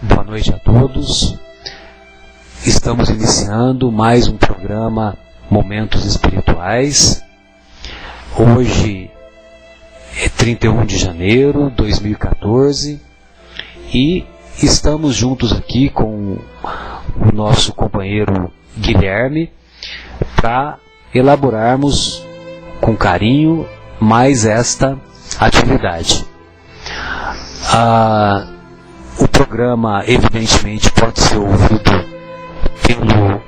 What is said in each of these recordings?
Boa noite a todos. Estamos iniciando mais um programa Momentos Espirituais. Hoje é 31 de janeiro de 2014 e estamos juntos aqui com o nosso companheiro Guilherme para elaborarmos com carinho mais esta atividade. O programa, evidentemente, pode ser ouvido pelo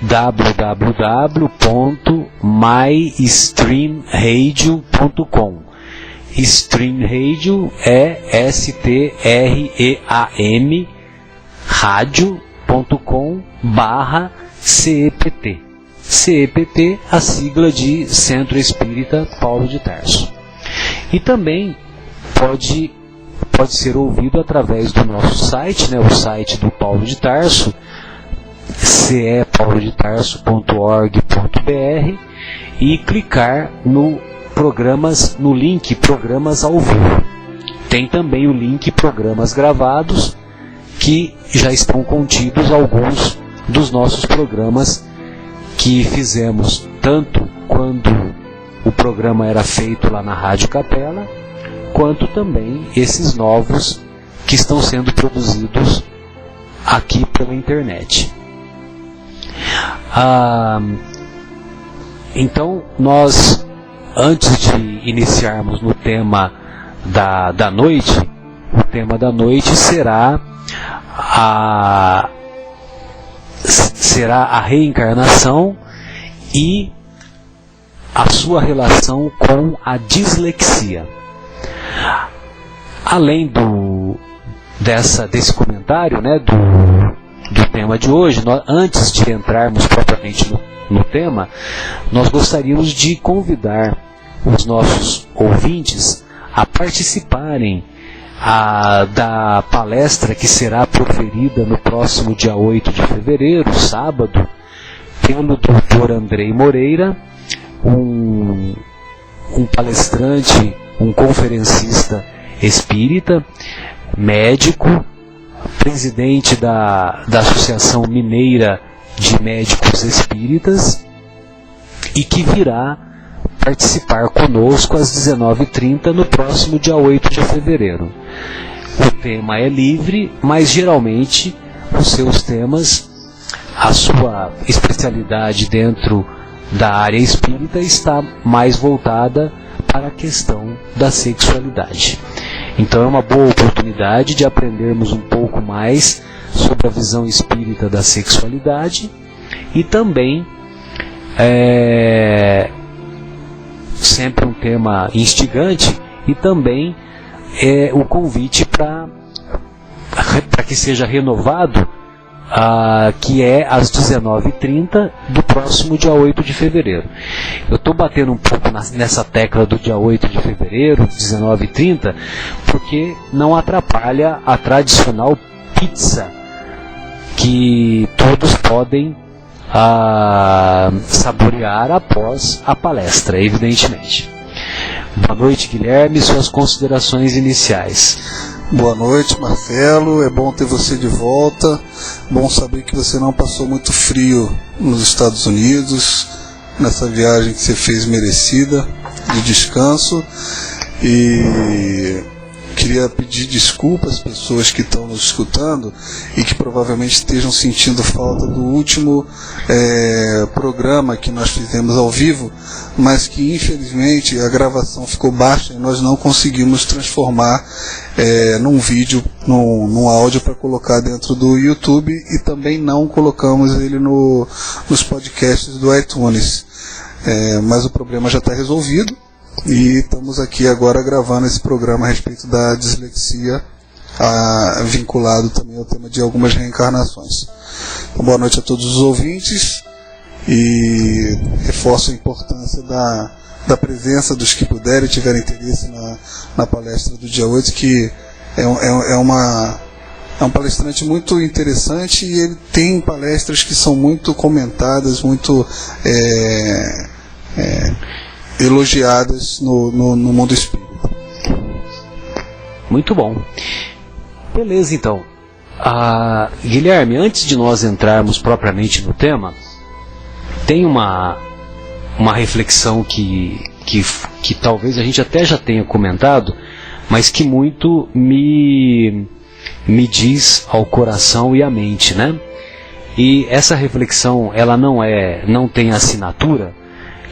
www.mystreamradio.com. Stream Radio é S-T-R-E-A-M radio.com/CEPT. CEPT, a sigla de Centro Espírita Paulo de Tarso. E também pode ser ouvido através do nosso site, o site do Paulo de Tarso, cepaulodetarso.org.br, e clicar no link Programas ao Vivo. Tem também o link Programas Gravados, que já estão contidos alguns dos nossos programas que fizemos, tanto quando o programa era feito lá na Rádio Capela, quanto também esses novos que estão sendo produzidos aqui pela internet. Então, nós, antes de iniciarmos no tema da noite, o tema da noite será a reencarnação e a sua relação com a dislexia. Além desse comentário, do tema de hoje, antes de entrarmos propriamente no tema, nós gostaríamos de convidar os nossos ouvintes a participarem da palestra que será proferida no próximo dia 8 de fevereiro, sábado, pelo Dr. Andrei Moreira, um palestrante, um conferencista espírita, médico, presidente da Associação Mineira de Médicos Espíritas, e que virá participar conosco às 19h30 no próximo dia 8 de fevereiro. O tema é livre, mas geralmente os seus temas, a sua especialidade dentro da área espírita está mais voltada para a questão da sexualidade. Então é uma boa oportunidade de aprendermos um pouco mais sobre a visão espírita da sexualidade e também sempre um tema instigante, e também o convite para que seja renovado, que é às 19h30 do próximo dia 8 de fevereiro. Eu estou batendo um pouco nessa tecla do dia 8 de fevereiro, 19h30, porque não atrapalha a tradicional pizza que todos podem saborear após a palestra, evidentemente. Boa noite, Guilherme, suas considerações iniciais. Boa noite, Marcelo, é bom ter você de volta, bom saber que você não passou muito frio nos Estados Unidos, nessa viagem que você fez merecida, de descanso, e queria pedir desculpas às pessoas que estão nos escutando e que provavelmente estejam sentindo falta do último programa que nós fizemos ao vivo, mas que infelizmente a gravação ficou baixa e nós não conseguimos transformar num vídeo, num áudio para colocar dentro do YouTube, e também não colocamos ele nos podcasts do iTunes. Mas o problema já está resolvido e estamos aqui agora gravando esse programa a respeito da dislexia, vinculado também ao tema de algumas reencarnações. Então, boa noite a todos os ouvintes, e reforço a importância da presença dos que puderem e tiverem interesse na palestra do dia 8, que é um palestrante muito interessante, e ele tem palestras que são muito comentadas, muito elogiadas no mundo espírita. Muito bom. Beleza, então. Guilherme, antes de nós entrarmos propriamente no tema, tem uma reflexão que talvez a gente até já tenha comentado, mas que muito me diz ao coração e à mente, né? E essa reflexão, ela não tem assinatura,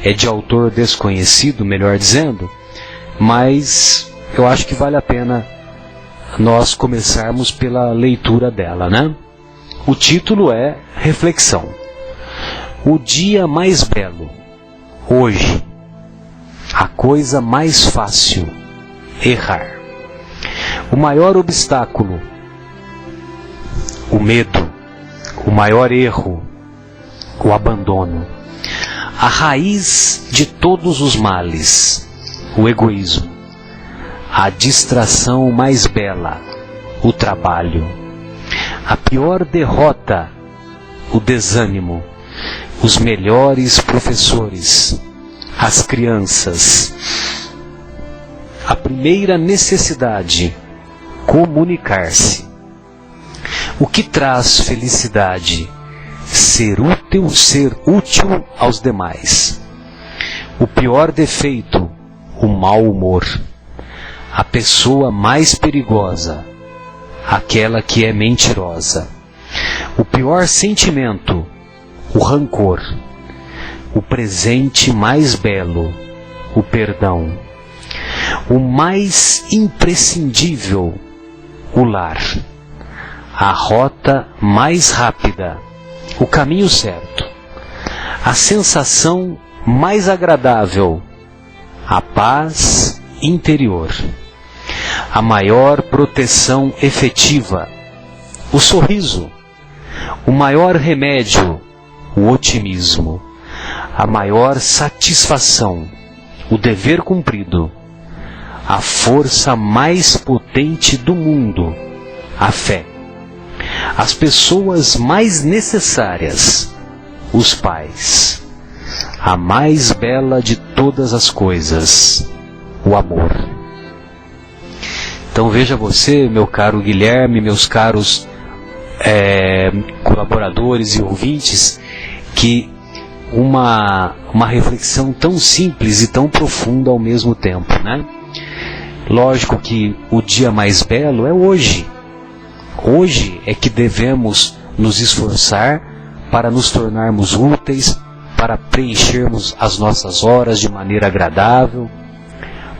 é de autor desconhecido, melhor dizendo, mas eu acho que vale a pena nós começarmos pela leitura dela, né? O título é Reflexão. O dia mais belo, hoje. A coisa mais fácil, errar. O maior obstáculo, o medo. O maior erro, o abandono. A raiz de todos os males, o egoísmo. A distração mais bela, o trabalho. A pior derrota, o desânimo. Os melhores professores, as crianças. A primeira necessidade, comunicar-se. O que traz felicidade? Ser útil aos demais. O pior defeito, o mau humor. A pessoa mais perigosa, aquela que é mentirosa. O pior sentimento, o rancor. O presente mais belo, o perdão. O mais imprescindível, o lar. A rota mais rápida, o caminho certo. A sensação mais agradável, a paz interior. A maior proteção efetiva, o sorriso. O maior remédio, o otimismo. A maior satisfação, o dever cumprido. A força mais potente do mundo, a fé. As pessoas mais necessárias, os pais. A mais bela de todas as coisas, o amor. Então veja você, meu caro Guilherme, meus caros colaboradores e ouvintes, que uma reflexão tão simples e tão profunda ao mesmo tempo, né? Lógico que o dia mais belo é hoje. Hoje é que devemos nos esforçar para nos tornarmos úteis, para preenchermos as nossas horas de maneira agradável,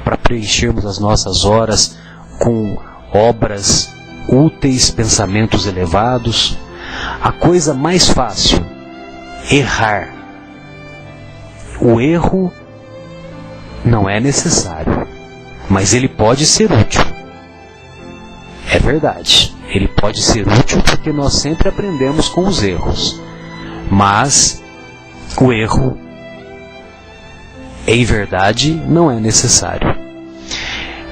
para preenchermos as nossas horas com obras úteis, pensamentos elevados. A coisa mais fácil, errar. O erro não é necessário, mas ele pode ser útil. É verdade, ele pode ser útil porque nós sempre aprendemos com os erros. Mas o erro, em verdade, não é necessário.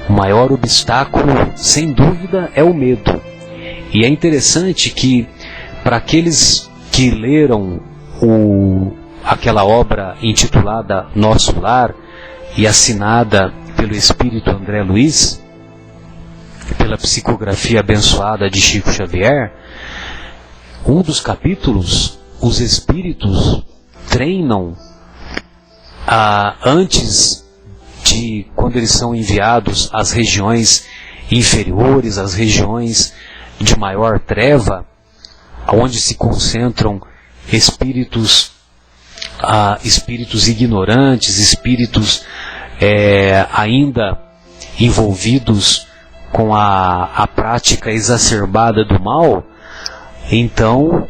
O maior obstáculo, sem dúvida, é o medo. E é interessante que, para aqueles que leram aquela obra intitulada Nosso Lar e assinada pelo Espírito André Luiz, pela psicografia abençoada de Chico Xavier, um dos capítulos, os espíritos treinam antes de, quando eles são enviados às regiões inferiores, às regiões de maior treva, onde se concentram espíritos ignorantes, espíritos ainda envolvidos com a prática exacerbada do mal. Então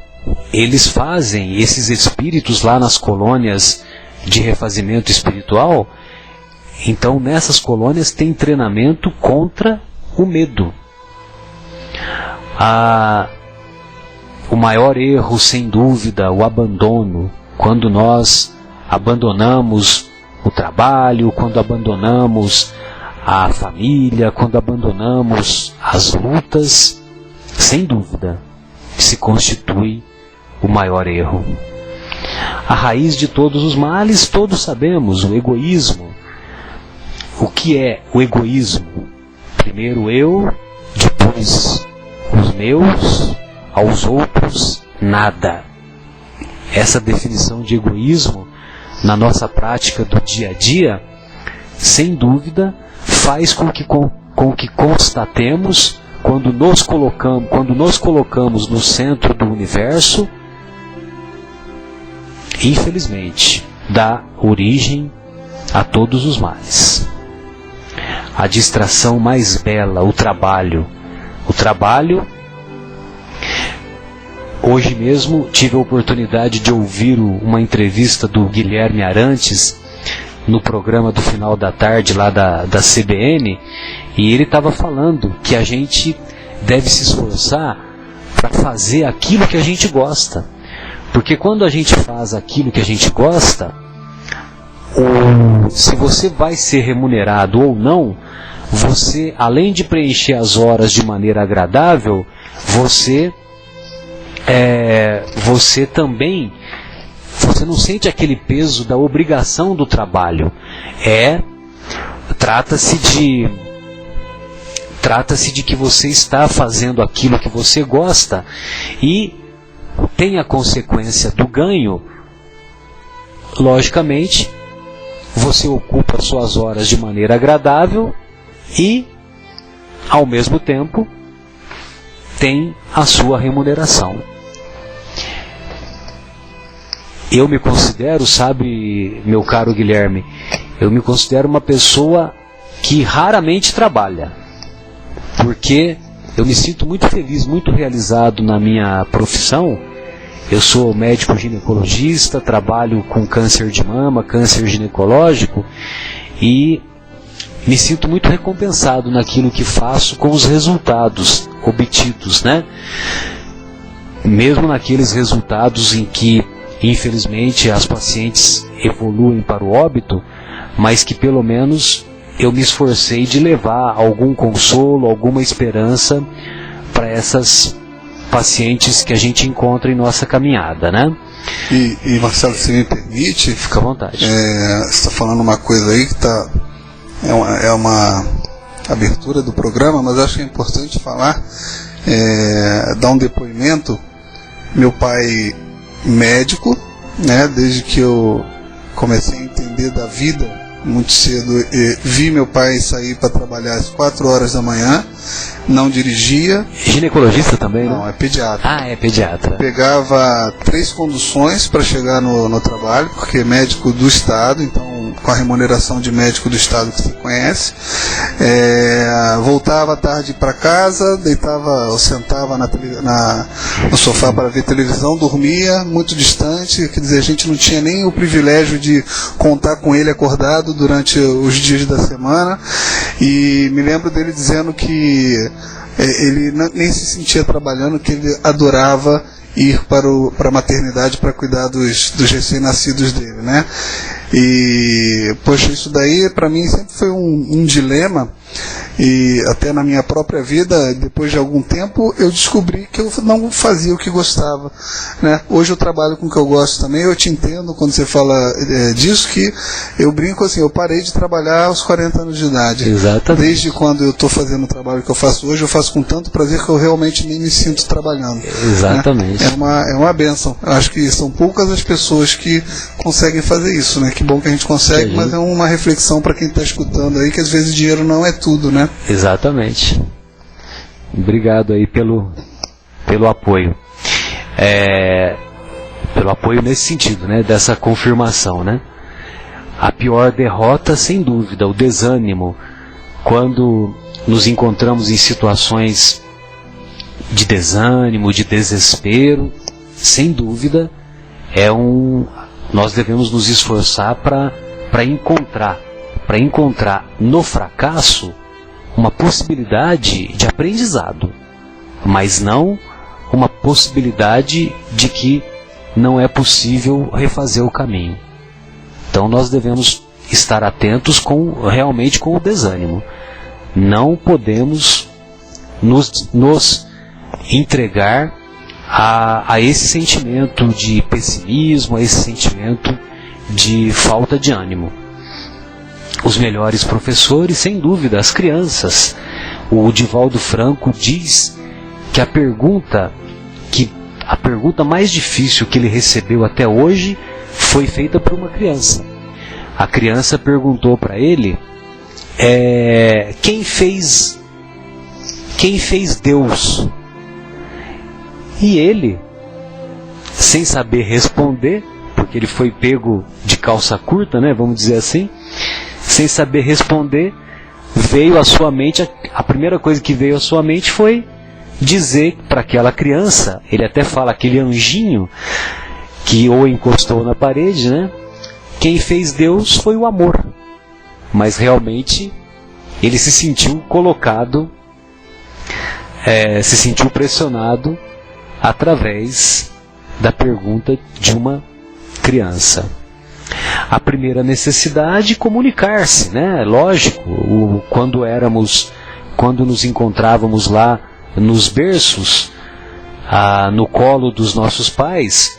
esses espíritos lá nas colônias de refazimento espiritual, então nessas colônias tem treinamento contra o medo. O maior erro, sem dúvida, o abandono. Quando nós abandonamos o trabalho, quando abandonamos a família, quando abandonamos as lutas, sem dúvida, se constitui o maior erro. A raiz de todos os males, todos sabemos, o egoísmo. O que é o egoísmo? Primeiro eu, depois os meus, aos outros, nada. Essa definição de egoísmo, na nossa prática do dia a dia, sem dúvida, faz com que constatemos, quando nos colocamos no centro do universo, infelizmente, dá origem a todos os males. A distração mais bela, o trabalho. Hoje mesmo tive a oportunidade de ouvir uma entrevista do Guilherme Arantes no programa do final da tarde lá da CBN, e ele estava falando que a gente deve se esforçar para fazer aquilo que a gente gosta. Porque quando a gente faz aquilo que a gente gosta, se você vai ser remunerado ou não, você, além de preencher as horas de maneira agradável, você não sente aquele peso da obrigação do trabalho. Trata-se de que você está fazendo aquilo que você gosta e tem a consequência do ganho. Logicamente, você ocupa suas horas de maneira agradável e, ao mesmo tempo, tem a sua remuneração. Eu me considero, sabe, meu caro Guilherme, eu me considero uma pessoa que raramente trabalha, porque eu me sinto muito feliz, muito realizado na minha profissão. Eu sou médico ginecologista, trabalho com câncer de mama, câncer ginecológico, e me sinto muito recompensado naquilo que faço com os resultados obtidos, né? Mesmo naqueles resultados em que, infelizmente, as pacientes evoluem para o óbito, mas que pelo menos eu me esforcei de levar algum consolo, alguma esperança para essas pacientes que a gente encontra em nossa caminhada, né? E Marcelo, se me permite, fica à vontade. Você está falando uma coisa aí que é uma abertura do programa, mas acho que é importante falar, dar um depoimento. Meu pai, médico, né, desde que eu comecei a entender da vida muito cedo, vi meu pai sair para trabalhar às 4 horas da manhã, não dirigia. Ginecologista também, não, né? É pediatra. Ah, é pediatra. Pegava 3 conduções para chegar no trabalho, porque é médico do Estado, então com a remuneração de médico do Estado que você conhece. Voltava à tarde para casa, deitava ou sentava no sofá para ver televisão, dormia muito distante, quer dizer, a gente não tinha nem o privilégio de contar com ele acordado durante os dias da semana. E me lembro dele dizendo que ele nem se sentia trabalhando, que ele adorava ir para a maternidade para cuidar dos recém-nascidos dele, né? E, poxa, isso daí para mim sempre foi um dilema, e até na minha própria vida, depois de algum tempo, eu descobri que eu não fazia o que gostava, né? Hoje eu trabalho com o que eu gosto também. Eu te entendo quando você fala disso, que eu brinco assim, eu parei de trabalhar aos 40 anos de idade. Exatamente. Desde quando eu estou fazendo o trabalho que eu faço hoje, eu faço com tanto prazer que eu realmente nem me sinto trabalhando. Exatamente. Né? É uma bênção. Eu acho que são poucas as pessoas que conseguem fazer isso, né? Que bom que a gente consegue, mas é uma reflexão para quem está escutando aí, que às vezes dinheiro não é tudo, né? Exatamente. Obrigado aí pelo apoio. Pelo apoio nesse sentido, né? Dessa confirmação, né? A pior derrota, sem dúvida, o desânimo. Quando nos encontramos em situações de desânimo, de desespero, sem dúvida, nós devemos nos esforçar para encontrar no fracasso uma possibilidade de aprendizado, mas não uma possibilidade de que não é possível refazer o caminho. Então nós devemos estar atentos realmente com o desânimo. Não podemos nos entregar a esse sentimento de pessimismo, a esse sentimento de falta de ânimo. Os melhores professores, sem dúvida, as crianças. O Divaldo Franco diz que a pergunta mais difícil que ele recebeu até hoje foi feita por uma criança. A criança perguntou para ele, quem fez Deus? E ele, sem saber responder, porque ele foi pego de calça curta, né, vamos dizer assim, sem saber responder, veio à sua mente, a primeira coisa que veio à sua mente foi dizer para aquela criança, ele até fala aquele anjinho que o encostou na parede, né? Quem fez Deus foi o amor. Mas realmente ele se sentiu colocado, se sentiu pressionado através da pergunta de uma criança. A primeira necessidade, comunicar-se, né? Lógico, quando nos encontrávamos lá nos berços, no colo dos nossos pais,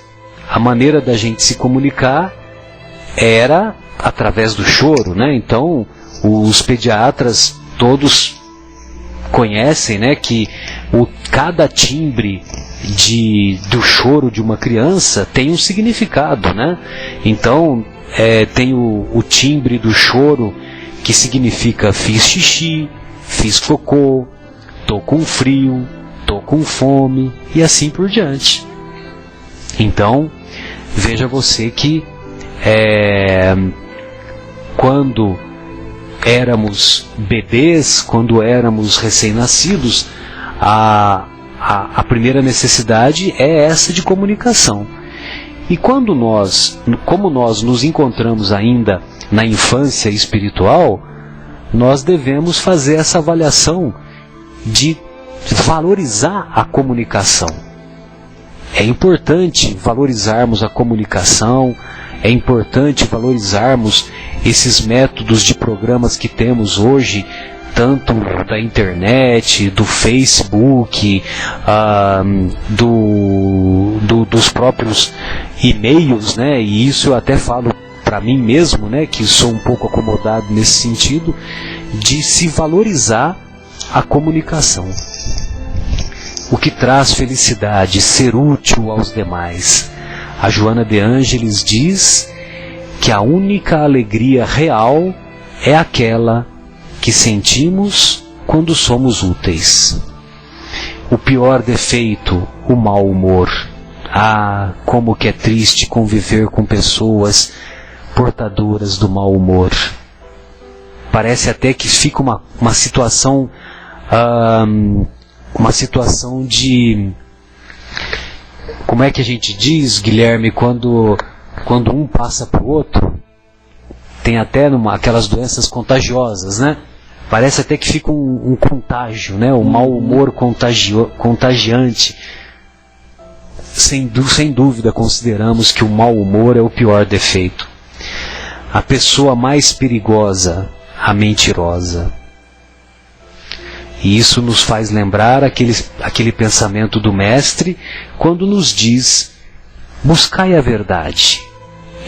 a maneira da gente se comunicar era através do choro, né? Então, os pediatras todos conhecem, né, que cada timbre do choro de uma criança tem um significado, né? Então, tem o timbre do choro que significa fiz xixi, fiz cocô, tô com frio, tô com fome e assim por diante. Então, veja você que quando éramos bebês, quando éramos recém-nascidos, a primeira necessidade é essa de comunicação. E como nós nos encontramos ainda na infância espiritual, nós devemos fazer essa avaliação de valorizar a comunicação. É importante valorizarmos a comunicação, é importante valorizarmos esses métodos de programas que temos hoje, tanto da internet, do Facebook, dos próprios e-mails, né? E isso eu até falo para mim mesmo, né, que sou um pouco acomodado nesse sentido, de se valorizar a comunicação. O que traz felicidade, ser útil aos demais. A Joana de Ângeles diz que a única alegria real é aquela que sentimos quando somos úteis. O pior defeito, o mau humor. Ah, como que é triste conviver com pessoas portadoras do mau humor. Parece até que fica uma situação de... Como é que a gente diz, Guilherme, quando um passa para o outro? Tem até aquelas doenças contagiosas, né? Parece até que fica um contágio, né? O mau humor contagiante. Sem dúvida consideramos que o mau humor é o pior defeito. A pessoa mais perigosa, a mentirosa. E isso nos faz lembrar aquele pensamento do Mestre, quando nos diz: buscai a verdade,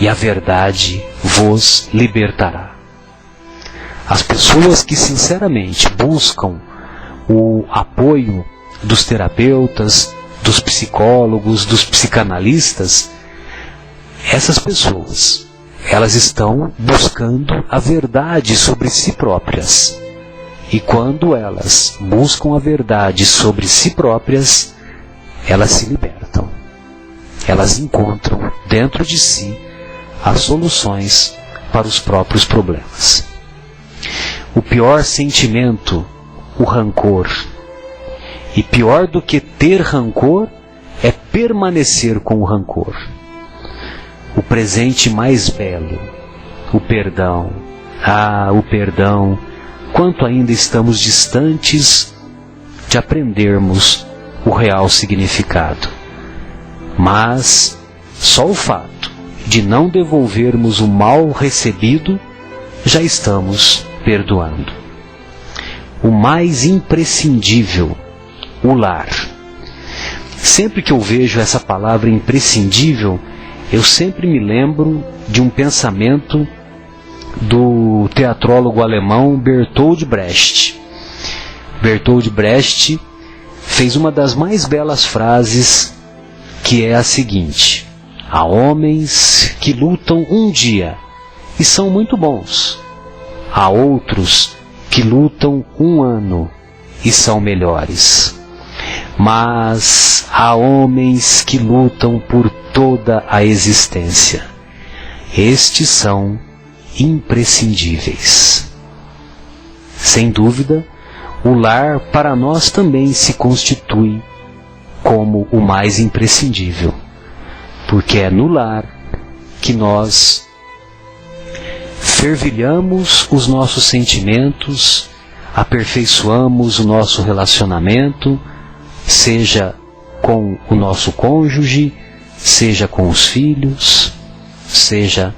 e a verdade vos libertará. As pessoas que sinceramente buscam o apoio dos terapeutas, dos psicólogos, dos psicanalistas, essas pessoas, elas estão buscando a verdade sobre si próprias. E quando elas buscam a verdade sobre si próprias, elas se libertam. Elas encontram dentro de si as soluções para os próprios problemas. O pior sentimento, o rancor. E pior do que ter rancor é permanecer com o rancor. O presente mais belo, o perdão. Ah, o perdão. Quanto ainda estamos distantes de aprendermos o real significado. Mas só o fato de não devolvermos o mal recebido, já estamos perdoando. O mais imprescindível, o lar. Sempre que eu vejo essa palavra imprescindível, eu sempre me lembro de um pensamento do teatrólogo alemão Bertold Brecht. Bertold Brecht fez uma das mais belas frases, que é a seguinte: há homens que lutam um dia e são muito bons. Há outros que lutam um ano e são melhores. Mas há homens que lutam por toda a existência. Estes são imprescindíveis. Sem dúvida, o lar para nós também se constitui como o mais imprescindível, porque é no lar que nós fervilhamos os nossos sentimentos, aperfeiçoamos o nosso relacionamento, seja com o nosso cônjuge, seja com os filhos, seja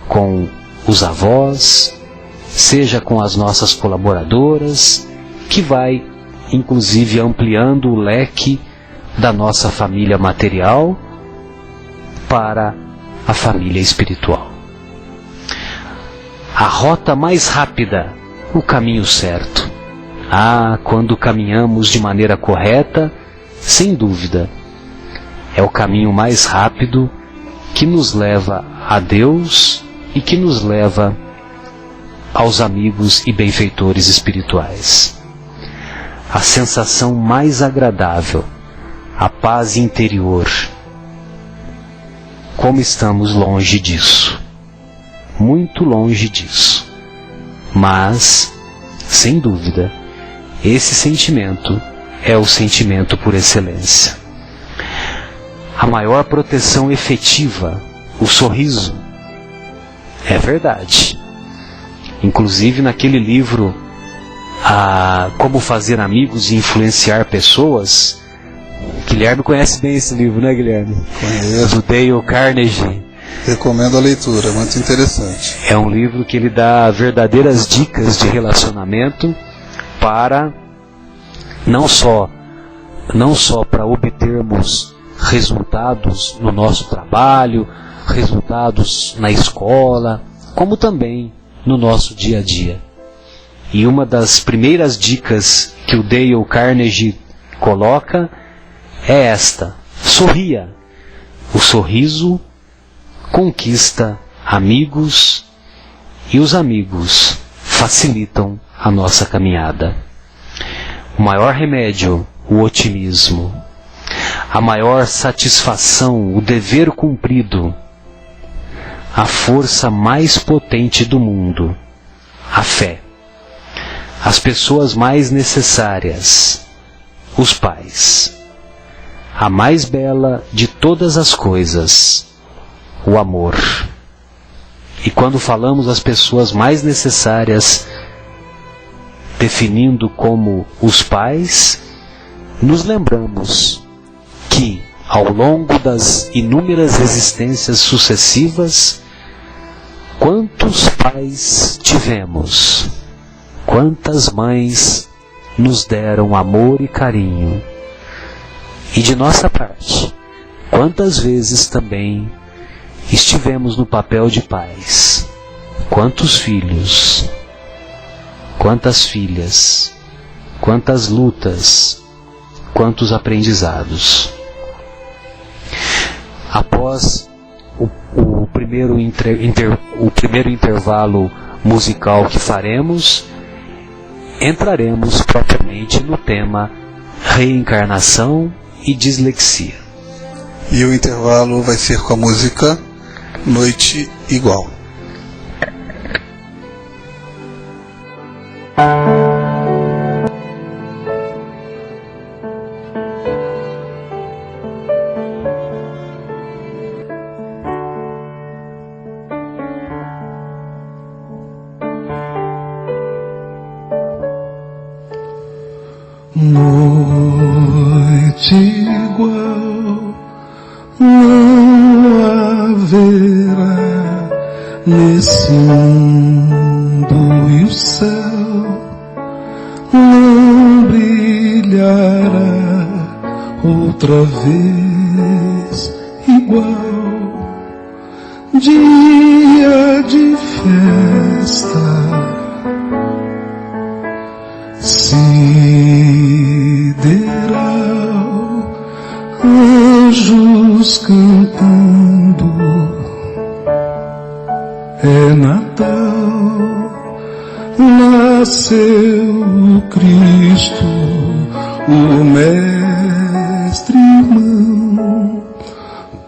com os avós, seja com as nossas colaboradoras, que vai inclusive ampliando o leque da nossa família material para a família espiritual. A rota mais rápida, o caminho certo. Quando caminhamos de maneira correta, sem dúvida, é o caminho mais rápido que nos leva a Deus e que nos leva aos amigos e benfeitores espirituais. A sensação mais agradável, a paz interior. Como estamos longe disso, muito longe disso. Mas, sem dúvida, esse sentimento é o sentimento por excelência. A maior proteção efetiva, o sorriso. É verdade. Inclusive naquele livro Como Fazer Amigos e Influenciar Pessoas, Guilherme conhece bem esse livro, né, Guilherme? Conheço. Do Dale Carnegie. Recomendo a leitura, muito interessante. É um livro que ele dá verdadeiras dicas de relacionamento para não só para obtermos resultados no nosso trabalho, resultados na escola, como também no nosso dia a dia. E uma das primeiras dicas que o Dale Carnegie coloca é esta: sorria. O sorriso conquista amigos e os amigos facilitam a nossa caminhada. O maior remédio, o otimismo. A maior satisfação, o dever cumprido. A força mais potente do mundo, a fé. As pessoas mais necessárias, os pais. A mais bela de todas as coisas, o amor. E quando falamos as pessoas mais necessárias, definindo como os pais, nos lembramos que ao longo das inúmeras existências sucessivas, quantos pais tivemos, quantas mães nos deram amor e carinho, e de nossa parte, quantas vezes também estivemos no papel de pais, quantos filhos, quantas filhas, quantas lutas, quantos aprendizados. Após o primeiro intervalo musical que faremos, entraremos propriamente no tema reencarnação e dislexia. E o intervalo vai ser com a música Noite Igual. Noite igual não haverá nesse mundo, e o céu não brilhará outra vez igual. Dia de festa, se primaveral, anjos cantando, é Natal, nasceu o Cristo, o Mestre irmão,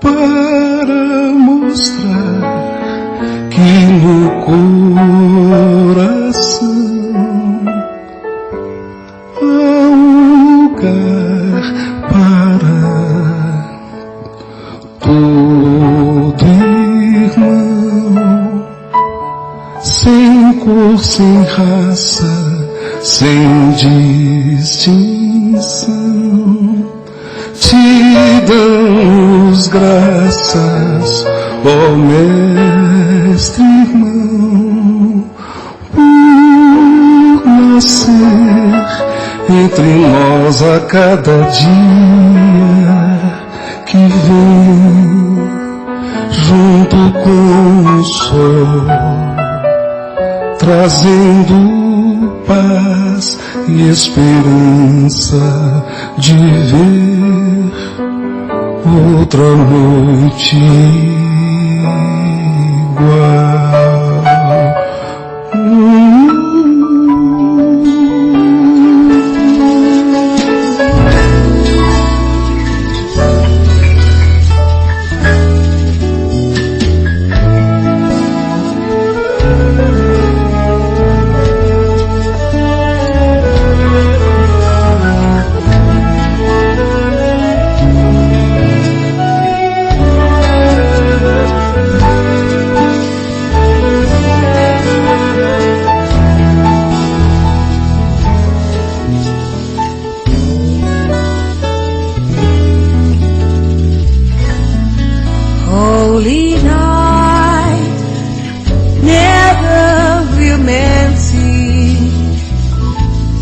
para mostrar que no coração há um lugar para todo irmão, sem cor, sem raça, sem distinção. Te damos graças, ó Mestre irmão, por nascer entre nós a cada dia que vem, junto com o sol, trazendo paz e esperança de ver outra noite igual.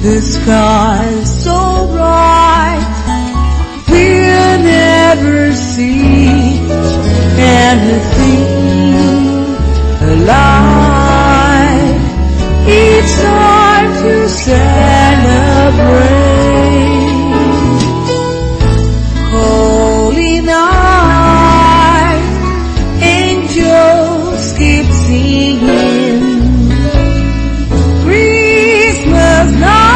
The sky so bright we'll never see anything alive. It's time to celebrate. Holy night, angels keep singing. Christmas night,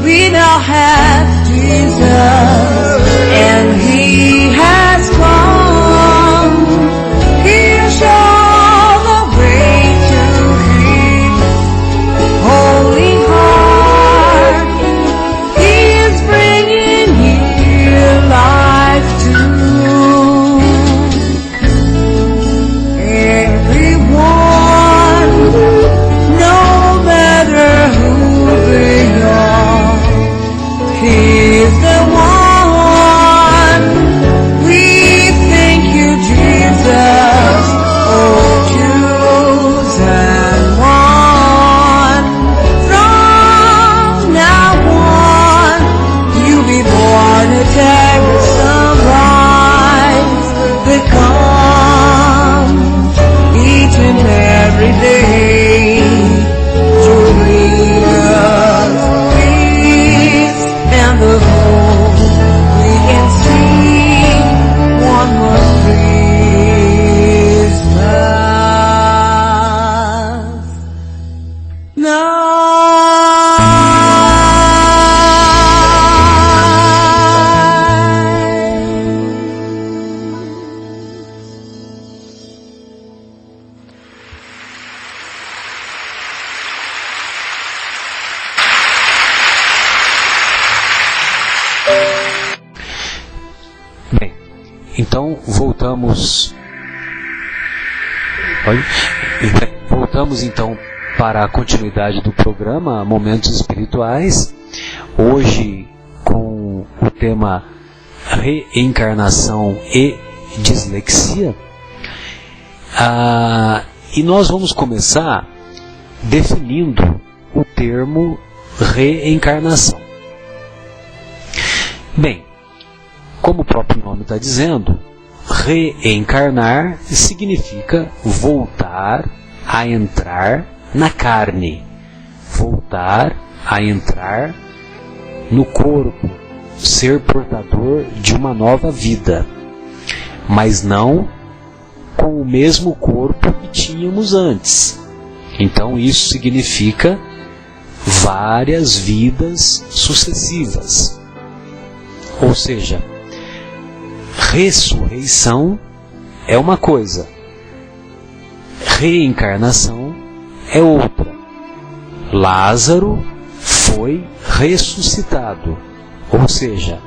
we now have Jesus, and He has come. He'll show the way to Him. Holy heart, He is bringing you life too. Everyone, no matter who they are, He's the one. We thank you, Jesus, oh chosen one. From now on, you'll be born to take sunrise that comes each and every day to bring us peace and the hope we can see one more Christmas Bem, então voltamos. Voltamos então para a continuidade do programa Momentos Espirituais. Hoje com o tema Reencarnação e Dislexia. E nós vamos começar definindo o termo reencarnação. Bem, como o próprio nome está dizendo, reencarnar significa voltar a entrar na carne, voltar a entrar no corpo, ser portador de uma nova vida, mas não com o mesmo corpo que tínhamos antes. Então isso significa várias vidas sucessivas. Ou seja, ressurreição é uma coisa, reencarnação é outra. Lázaro foi ressuscitado, ou seja,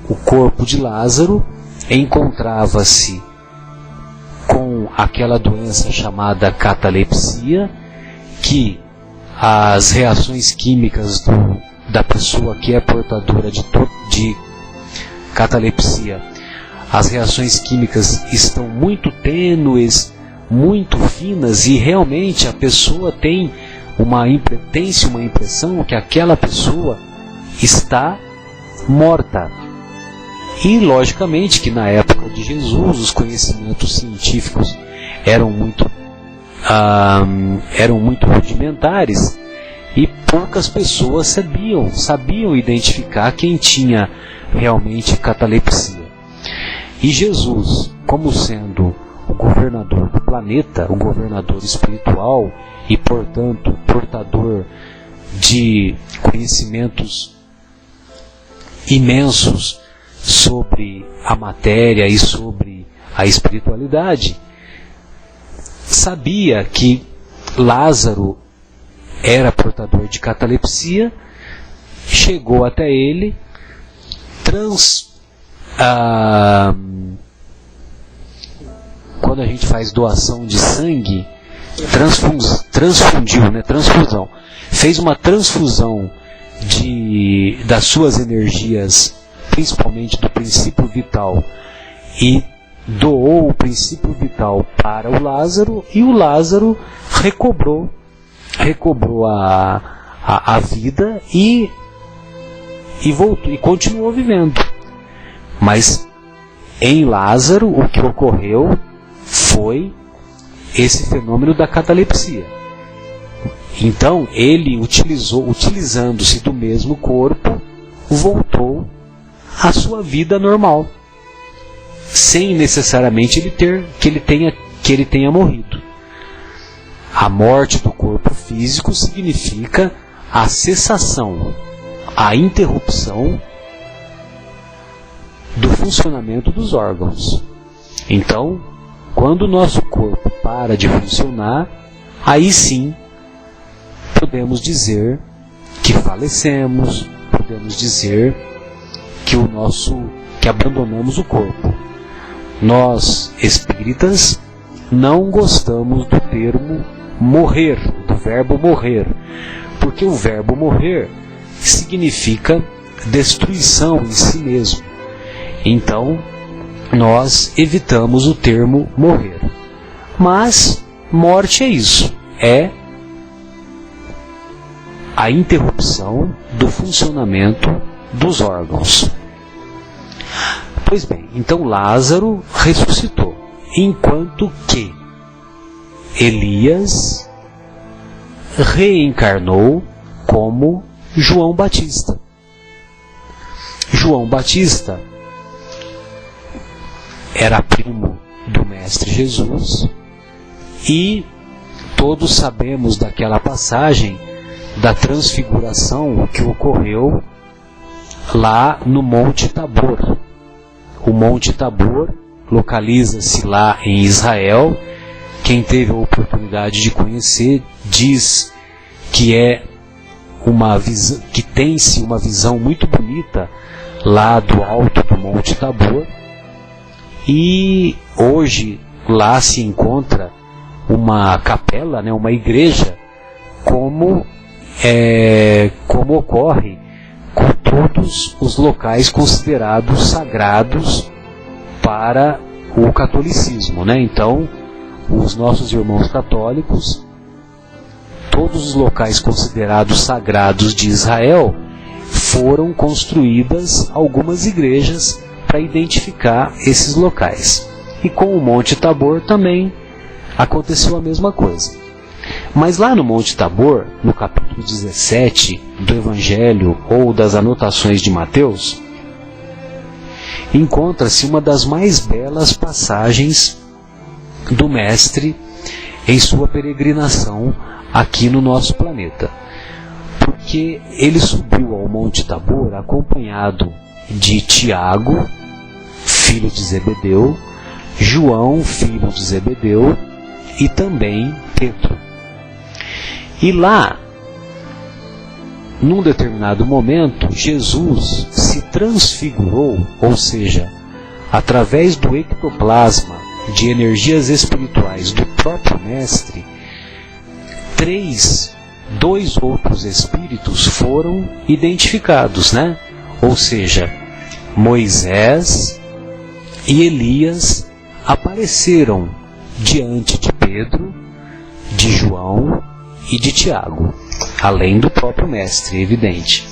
o corpo de Lázaro encontrava-se com aquela doença chamada catalepsia, que as reações químicas da pessoa que é portadora de catalepsia, as reações químicas estão muito tênues, muito finas, e realmente a pessoa tem uma impressão que aquela pessoa está morta. E logicamente que na época de Jesus os conhecimentos científicos eram muito rudimentares, e poucas pessoas sabiam identificar quem tinha realmente catalepsia. E Jesus, como sendo o governador do planeta, o governador espiritual e, portanto, portador de conhecimentos imensos sobre a matéria e sobre a espiritualidade, sabia que Lázaro era portador de catalepsia, chegou até ele, quando a gente faz doação de sangue, transfusão, fez uma transfusão das suas energias, principalmente do princípio vital, e doou o princípio vital para o Lázaro, e o Lázaro recobrou a vida e voltou, e continuou vivendo. Mas em Lázaro o que ocorreu foi esse fenômeno da catalepsia. Então ele utilizando-se do mesmo corpo, voltou à sua vida normal, sem necessariamente que ele tenha morrido. A morte do corpo físico significa a cessação, a interrupção do funcionamento dos órgãos. Então, quando o nosso corpo para de funcionar, aí sim podemos dizer que falecemos, podemos dizer que abandonamos o corpo. Nós, espíritas, não gostamos do termo morrer, do verbo morrer, porque o verbo morrer significa destruição em si mesmo. Então, nós evitamos o termo morrer. Mas morte é isso, é a interrupção do funcionamento dos órgãos. Pois bem, então Lázaro ressuscitou, enquanto que Elias reencarnou como João Batista. João Batista era primo do Mestre Jesus, e todos sabemos daquela passagem da transfiguração que ocorreu lá no Monte Tabor. O Monte Tabor localiza-se lá em Israel. Quem teve a oportunidade de conhecer diz que que tem-se uma visão muito bonita lá do alto do Monte Tabor. E hoje lá se encontra uma capela, uma igreja, como ocorre com todos os locais considerados sagrados para o catolicismo, Então, os nossos irmãos católicos, todos os locais considerados sagrados de Israel, foram construídas algumas igrejas para identificar esses locais. E com o Monte Tabor também aconteceu a mesma coisa. Mas lá no Monte Tabor, no capítulo 17 do Evangelho ou das Anotações de Mateus, encontra-se uma das mais belas passagens do Mestre em sua peregrinação aqui no nosso planeta. Porque ele subiu ao Monte Tabor acompanhado de Tiago, filho de Zebedeu, João, filho de Zebedeu, e também Pedro. E lá, num determinado momento, Jesus se transfigurou, ou seja, através do ectoplasma de energias espirituais do próprio Mestre, dois outros espíritos foram identificados, né? Ou seja, Moisés e Elias apareceram diante de Pedro, de João e de Tiago, além do próprio Mestre, evidente.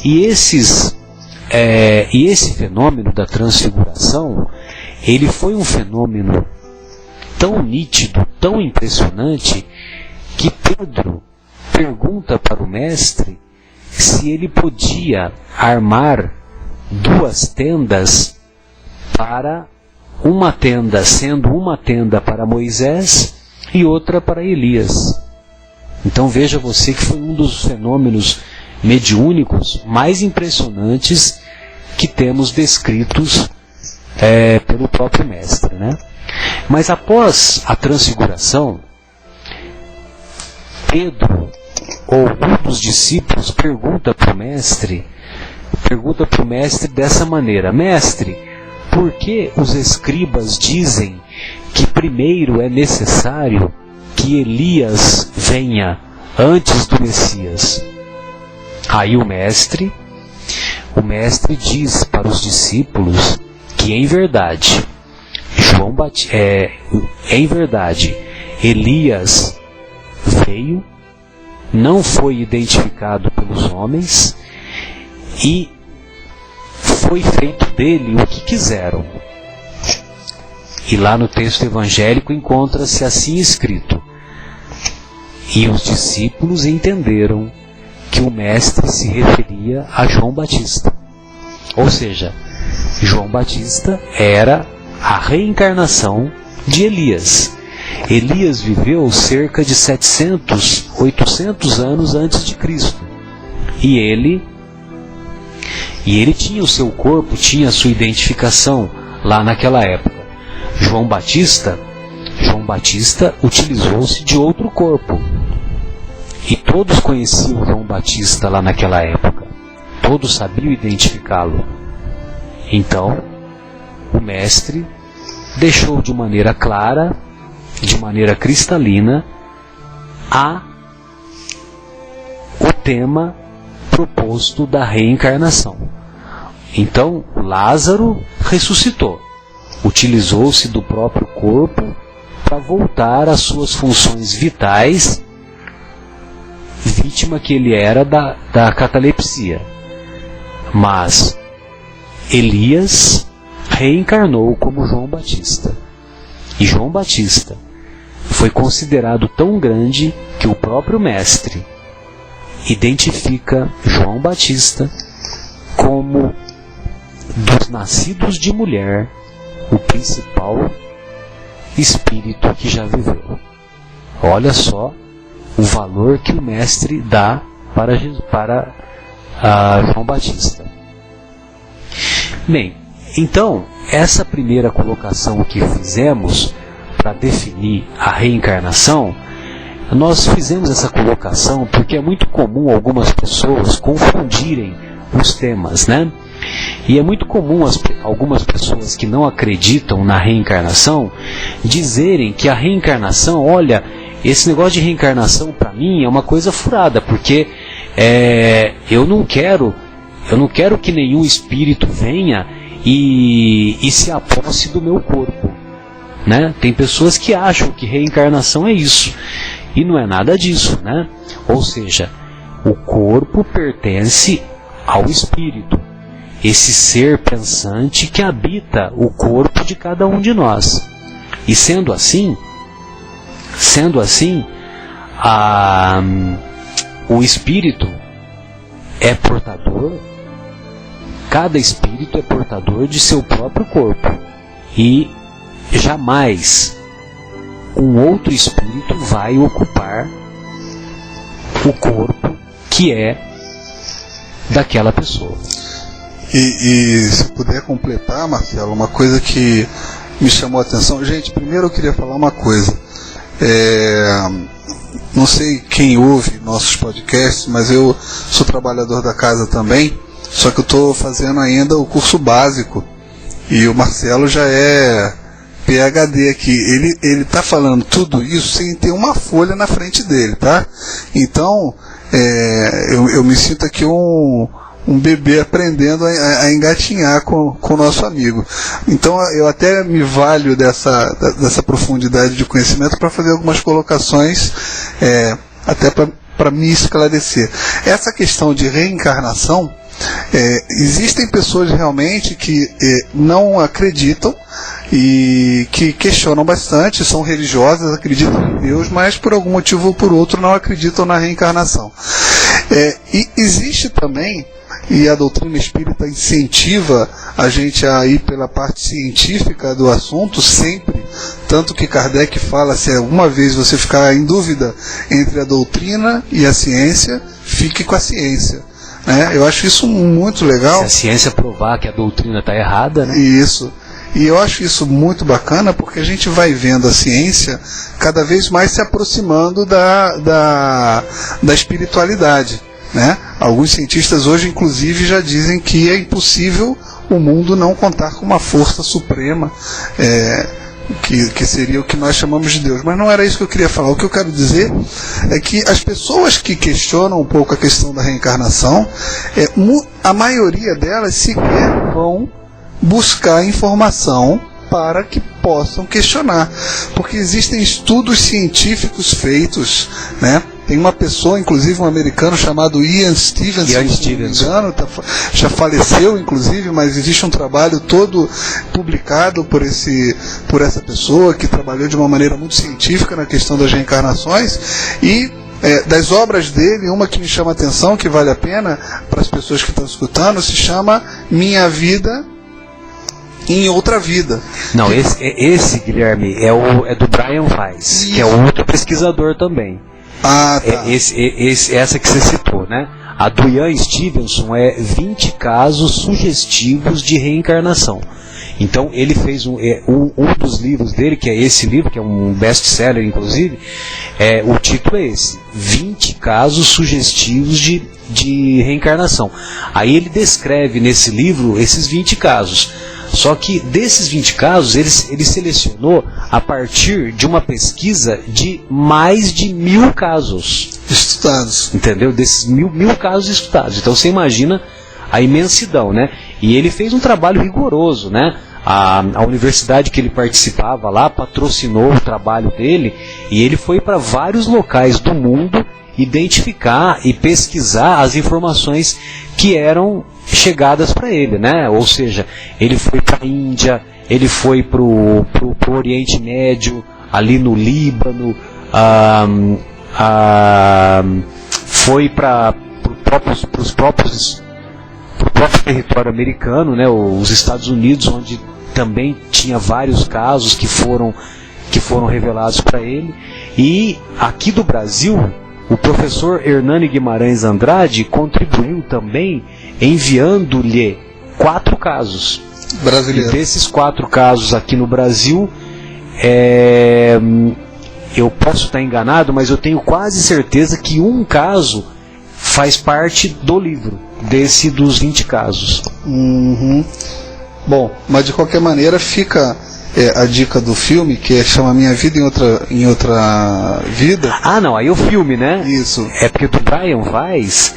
E esse fenômeno da transfiguração, ele foi um fenômeno tão nítido, tão impressionante, que Pedro pergunta para o Mestre se ele podia armar duas tendas, para uma tenda sendo uma tenda para Moisés e outra para Elias. Então veja você que foi um dos fenômenos mediúnicos mais impressionantes que temos descritos pelo próprio Mestre, né? Mas após a transfiguração, Pedro, ou um dos discípulos, pergunta para o Mestre dessa maneira: Mestre, por que os escribas dizem que primeiro é necessário que Elias venha antes do Messias? Aí o mestre diz para os discípulos que em verdade Elias veio, não foi identificado pelos homens e foi feito dele o que quiseram. E lá no texto evangélico encontra-se assim escrito: e os discípulos entenderam que o Mestre se referia a João Batista. Ou seja, João Batista era a reencarnação de Elias. Elias viveu cerca de 800 anos antes de Cristo. E ele tinha o seu corpo, tinha a sua identificação lá naquela época. João Batista utilizou-se de outro corpo. E todos conheciam João Batista lá naquela época. Todos sabiam identificá-lo. Então, o Mestre deixou de maneira clara, de maneira cristalina, o tema proposto da reencarnação. Então, Lázaro ressuscitou. Utilizou-se do próprio corpo para voltar às suas funções vitais, vítima que ele era da catalepsia. Mas Elias reencarnou como João Batista. E João Batista foi considerado tão grande que o próprio Mestre identifica João Batista como, dos nascidos de mulher, o principal espírito que já viveu. Olha só o valor que o Mestre dá para João Batista. Bem, então, essa primeira colocação que fizemos para definir a reencarnação, nós fizemos essa colocação porque é muito comum algumas pessoas confundirem os temas, né? E é muito comum algumas pessoas que não acreditam na reencarnação dizerem que a reencarnação, olha, esse negócio de reencarnação para mim é uma coisa furada, porque eu não quero que nenhum espírito venha e se aposse do meu corpo, né? Tem pessoas que acham que reencarnação é isso, e não é nada disso, né? Ou seja, o corpo pertence ao espírito, esse ser pensante que habita o corpo de cada um de nós. E sendo assim, o espírito é portador, cada espírito é portador de seu próprio corpo, e jamais um outro espírito vai ocupar o corpo que é daquela pessoa. E se puder completar, Marcelo, uma coisa que me chamou a atenção. Gente, primeiro eu queria falar uma coisa. Não sei quem ouve nossos podcasts, mas eu sou trabalhador da casa também, só que eu estou fazendo ainda o curso básico, e o Marcelo já é PhD aqui. Ele está falando tudo isso sem ter uma folha na frente dele, tá? Então, eu me sinto aqui um bebê aprendendo a engatinhar com o nosso amigo. Então eu até me valho dessa profundidade de conhecimento para fazer algumas colocações, até para me esclarecer. Essa questão de reencarnação, existem pessoas realmente que não acreditam e que questionam bastante, são religiosas, acreditam em Deus, mas por algum motivo ou por outro não acreditam na reencarnação. E existe também, e a doutrina espírita incentiva a gente a ir pela parte científica do assunto sempre, tanto que Kardec fala: se alguma vez você ficar em dúvida entre a doutrina e a ciência, fique com a ciência. Eu acho isso muito legal. Se a ciência provar que a doutrina está errada, né? Isso. E eu acho isso muito bacana, porque a gente vai vendo a ciência cada vez mais se aproximando da espiritualidade, né? Alguns cientistas hoje, inclusive, já dizem que é impossível o mundo não contar com uma força suprema, que seria o que nós chamamos de Deus. Mas não era isso que eu queria falar. O que eu quero dizer é que as pessoas que questionam um pouco a questão da reencarnação, a maioria delas sequer vão buscar informação para que possam questionar, porque existem estudos científicos feitos, né? Tem uma pessoa, inclusive um americano chamado Ian Stevenson, se não me engano, já faleceu inclusive, mas existe um trabalho todo publicado por essa pessoa, que trabalhou de uma maneira muito científica na questão das reencarnações. E das obras dele, uma que me chama a atenção, que vale a pena para as pessoas que estão escutando, se chama Minha Vida em Outra Vida. Não, esse Guilherme, é do Brian Weiss, que é outro pesquisador também. Ah, tá. Essa que você citou, né? A do Ian Stevenson é 20 casos sugestivos de reencarnação. Então ele fez um dos livros dele, que é esse livro, que é um best-seller inclusive, o título é esse: 20 casos sugestivos de reencarnação. Aí ele descreve nesse livro esses 20 casos. Só que desses 20 casos, ele selecionou a partir de uma pesquisa de mais de 1000 casos estudados. Entendeu? Desses mil casos estudados. Então você imagina a imensidão, né? E ele fez um trabalho rigoroso, né? A universidade que ele participava lá patrocinou o trabalho dele, e ele foi para vários locais do mundo identificar e pesquisar as informações que eram chegadas para ele, né? Ou seja, ele foi para a Índia, ele foi para o Oriente Médio, ali no Líbano, foi para o próprio território americano, né? Os Estados Unidos, onde também tinha vários casos que foram revelados para ele. E aqui do Brasil, o professor Hernani Guimarães Andrade contribuiu também enviando-lhe 4 casos brasileiros. E desses 4 casos aqui no Brasil, eu posso estar enganado, mas eu tenho quase certeza que um caso faz parte do livro, dos 20 casos. Uhum. Bom, mas de qualquer maneira fica a dica do filme, que chama Minha Vida em Outra Vida. Ah, não, aí o filme, né? Isso. É porque do Brian Weiss,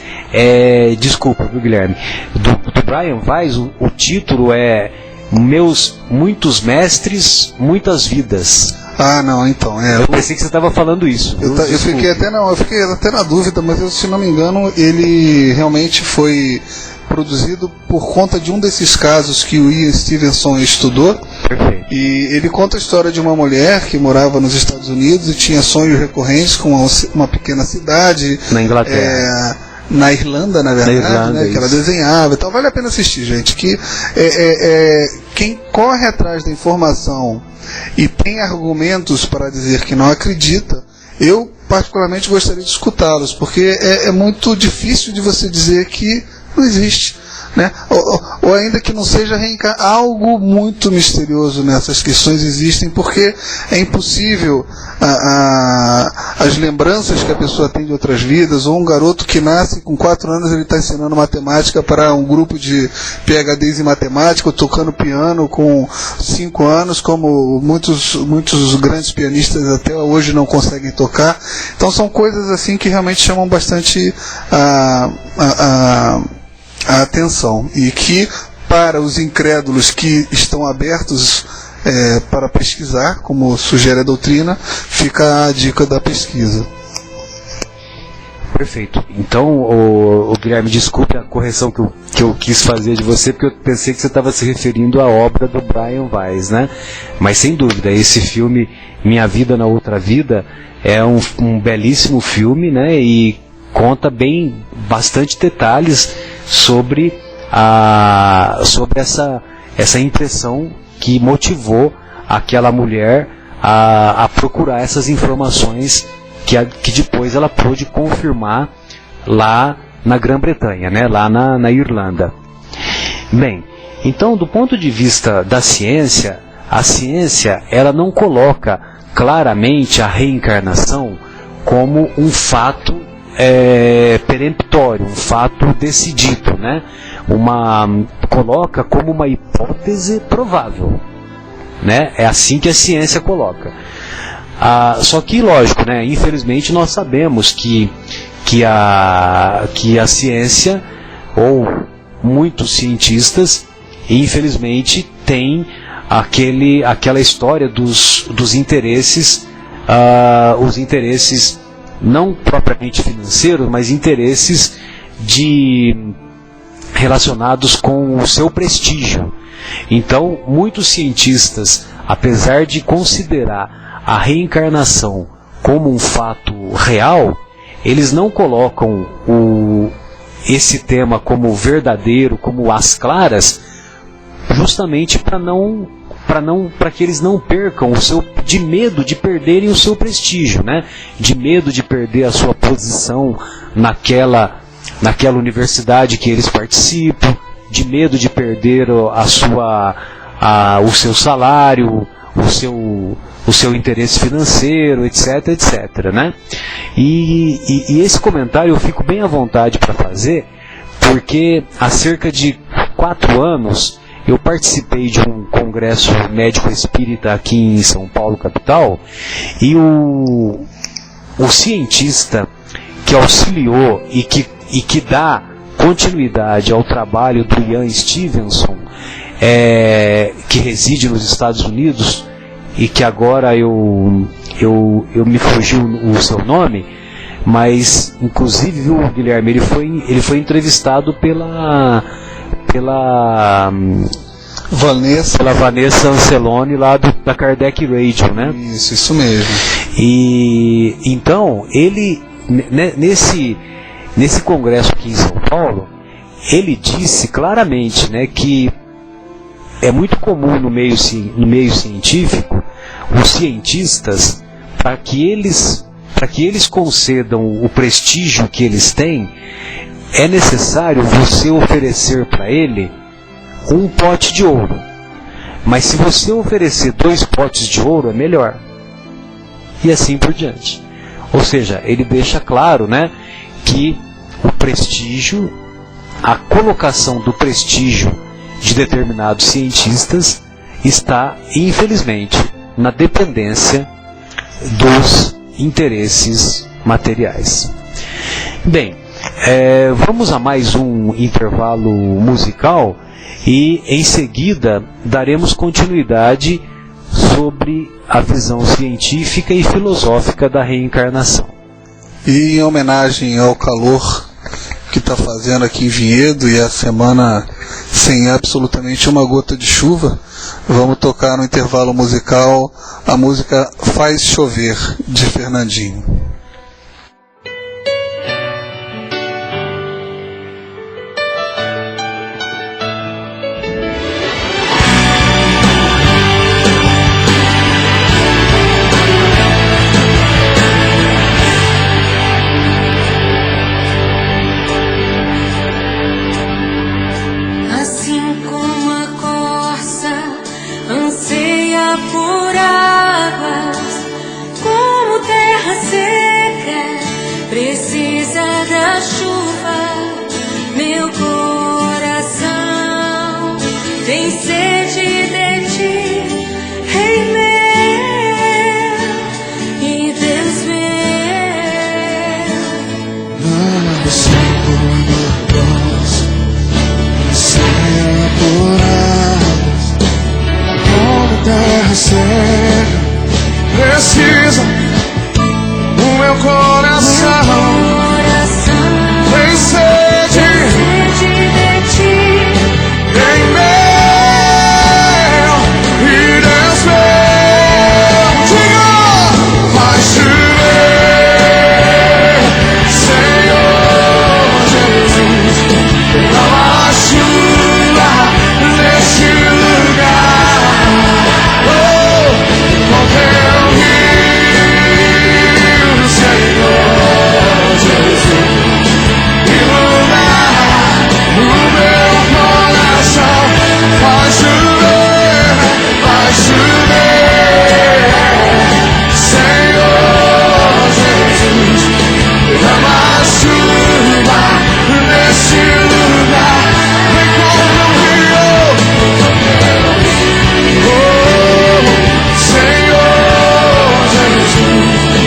desculpa, viu, Guilherme? Do Brian Weiss, o título é Muitos Mestres, Muitas Vidas. Ah, não, então. Eu pensei que você estava falando isso. Eu fiquei até na dúvida, mas se não me engano, ele realmente foi produzido por conta de um desses casos que o Ian Stevenson estudou. Perfeito. E ele conta a história de uma mulher que morava nos Estados Unidos e tinha sonhos recorrentes com uma pequena cidade Na Inglaterra. na Irlanda, na verdade, Irlanda, né, que ela desenhava e tal. Vale a pena assistir, gente, que quem corre atrás da informação e tem argumentos para dizer que não acredita, eu particularmente gostaria de escutá-los, porque é muito difícil de você dizer que não existe, né? Ou ainda que não seja algo muito misterioso nessas questões existem, porque é impossível as lembranças que a pessoa tem de outras vidas, ou um garoto que nasce com 4 anos, ele está ensinando matemática para um grupo de PhDs em matemática, ou tocando piano com 5 anos, como muitos grandes pianistas até hoje não conseguem tocar. Então são coisas assim que realmente chamam bastante a atenção, e que para os incrédulos que estão abertos para pesquisar, como sugere a doutrina, fica a dica da pesquisa. Perfeito. Então, o Guilherme, desculpe a correção que eu quis fazer de você, porque eu pensei que você estava se referindo à obra do Brian Weiss, né? Mas sem dúvida, esse filme, Minha Vida na Outra Vida, é um belíssimo filme, né? E conta bastante detalhes sobre essa impressão que motivou aquela mulher a procurar essas informações que depois ela pôde confirmar lá na Grã-Bretanha, né, lá na Irlanda. Bem, então, do ponto de vista da ciência, a ciência ela não coloca claramente a reencarnação como um fato peremptório, um fato decidido, né? Coloca como uma hipótese provável, né? É assim que a ciência coloca. Só que, lógico, né? Infelizmente nós sabemos que a ciência, ou muitos cientistas, infelizmente têm aquela história dos interesses, os interesses não propriamente financeiros, mas interesses relacionados com o seu prestígio. Então, muitos cientistas, apesar de considerar a reencarnação como um fato real, eles não colocam esse tema como verdadeiro, como às claras, justamente para que eles não percam de medo de perderem o seu prestígio, né? De medo de perder a sua posição naquela universidade que eles participam, de medo de perder o seu salário, o seu interesse financeiro, etc, etc, né? E esse comentário eu fico bem à vontade para fazer, porque há cerca de 4 anos eu participei de um congresso médico espírita aqui em São Paulo, capital, e o cientista que auxiliou e que dá continuidade ao trabalho do Ian Stevenson, que reside nos Estados Unidos, e que agora eu me fugiu o seu nome, mas inclusive, viu, Guilherme, ele foi entrevistado pela Vanessa Anceloni, lá da Kardec Radio, né? Isso mesmo. E então, ele, nesse congresso aqui em São Paulo, ele disse claramente, né, que é muito comum no meio científico, os cientistas, para que eles concedam o prestígio que eles têm, é necessário você oferecer para ele um pote de ouro. Mas se você oferecer 2 potes de ouro, é melhor. E assim por diante. Ou seja, ele deixa claro, né, que o prestígio, a colocação do prestígio de determinados cientistas está, infelizmente, na dependência dos interesses materiais. Bem, vamos a mais um intervalo musical e em seguida daremos continuidade sobre a visão científica e filosófica da reencarnação. E em homenagem ao calor que está fazendo aqui em Vinhedo, e a semana sem absolutamente uma gota de chuva, vamos tocar no intervalo musical a música Faz Chover, de Fernandinho. Precisa o meu coração, tem sede de ti, tem mel e desmel. Diga, vai chover, Senhor Jesus, derrama a chuva neste lugar. Com teu rio, Senhor Jesus, inundar o meu coração. Vai chover, Senhor Jesus, derrama a chuva nesse lugar. Vem com teu rio, Senhor Jesus,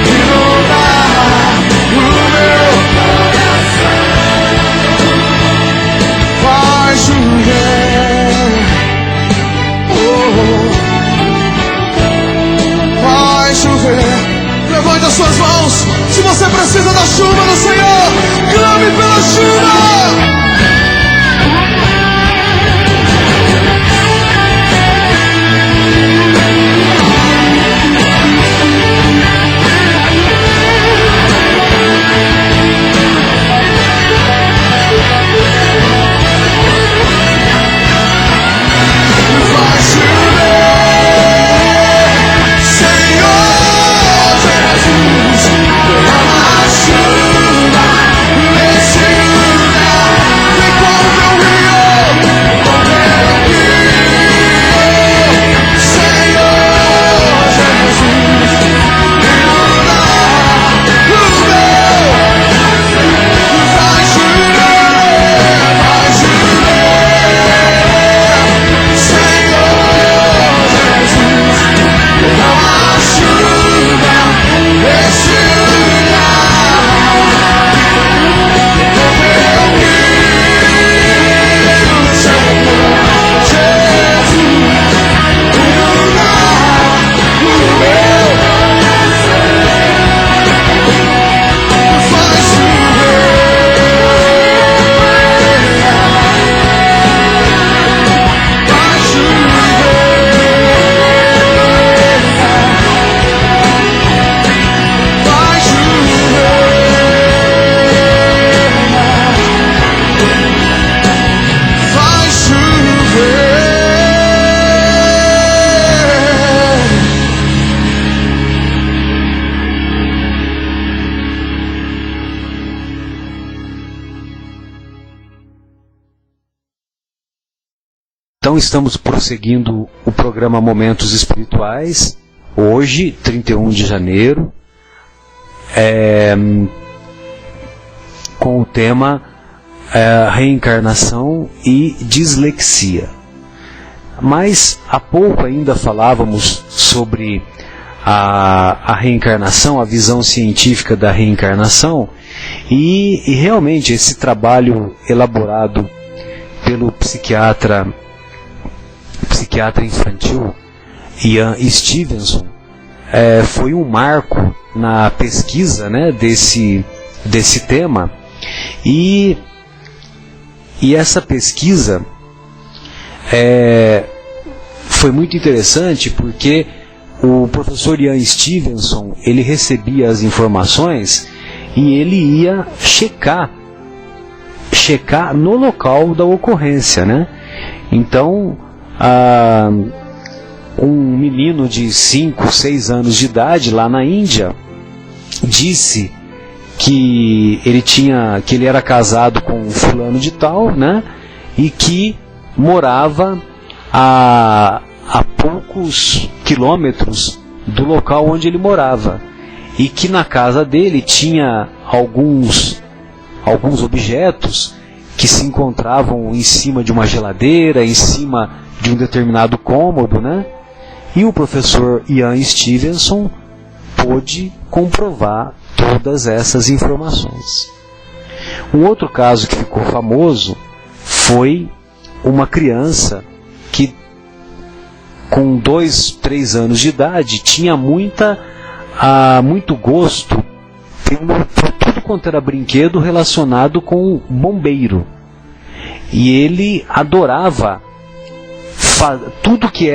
inundar o meu coração. Vai chover, vai chover. Levante as suas mãos. Se você precisa da chuva do Senhor, clame pela chuva. Vai chover, Senhor Jesus, derrama a chuva nesse lugar. Vem com teu rio, Senhor Jesus, inundar o meu. Vai chover, Senhor Jesus, derrama a chuva nesse lugar. Com teu rio, Senhor Jesus, inundar o meu. Vai Então estamos prosseguindo o programa Momentos Espirituais, hoje, 31 de janeiro, com o tema reencarnação e dislexia. Mas há pouco ainda falávamos sobre a reencarnação, a visão científica da reencarnação, e realmente esse trabalho elaborado pelo psiquiatra infantil Ian Stevenson foi um marco na pesquisa, né, desse tema, E essa pesquisa foi muito interessante porque o professor Ian Stevenson, ele recebia as informações e ele ia checar no local da ocorrência, né? Então, um menino de 5, 6 anos de idade lá na Índia disse que ele era casado com um fulano de tal, né? E que morava a poucos quilômetros do local onde ele morava, e que na casa dele tinha alguns objetos que se encontravam em cima de uma geladeira, em cima de um determinado cômodo, né? E o professor Ian Stevenson pôde comprovar todas essas informações. Um outro caso que ficou famoso foi uma criança que, com 2, 3 anos de idade, tinha muito gosto por tudo quanto era brinquedo relacionado com bombeiro. E ele adorava tudo que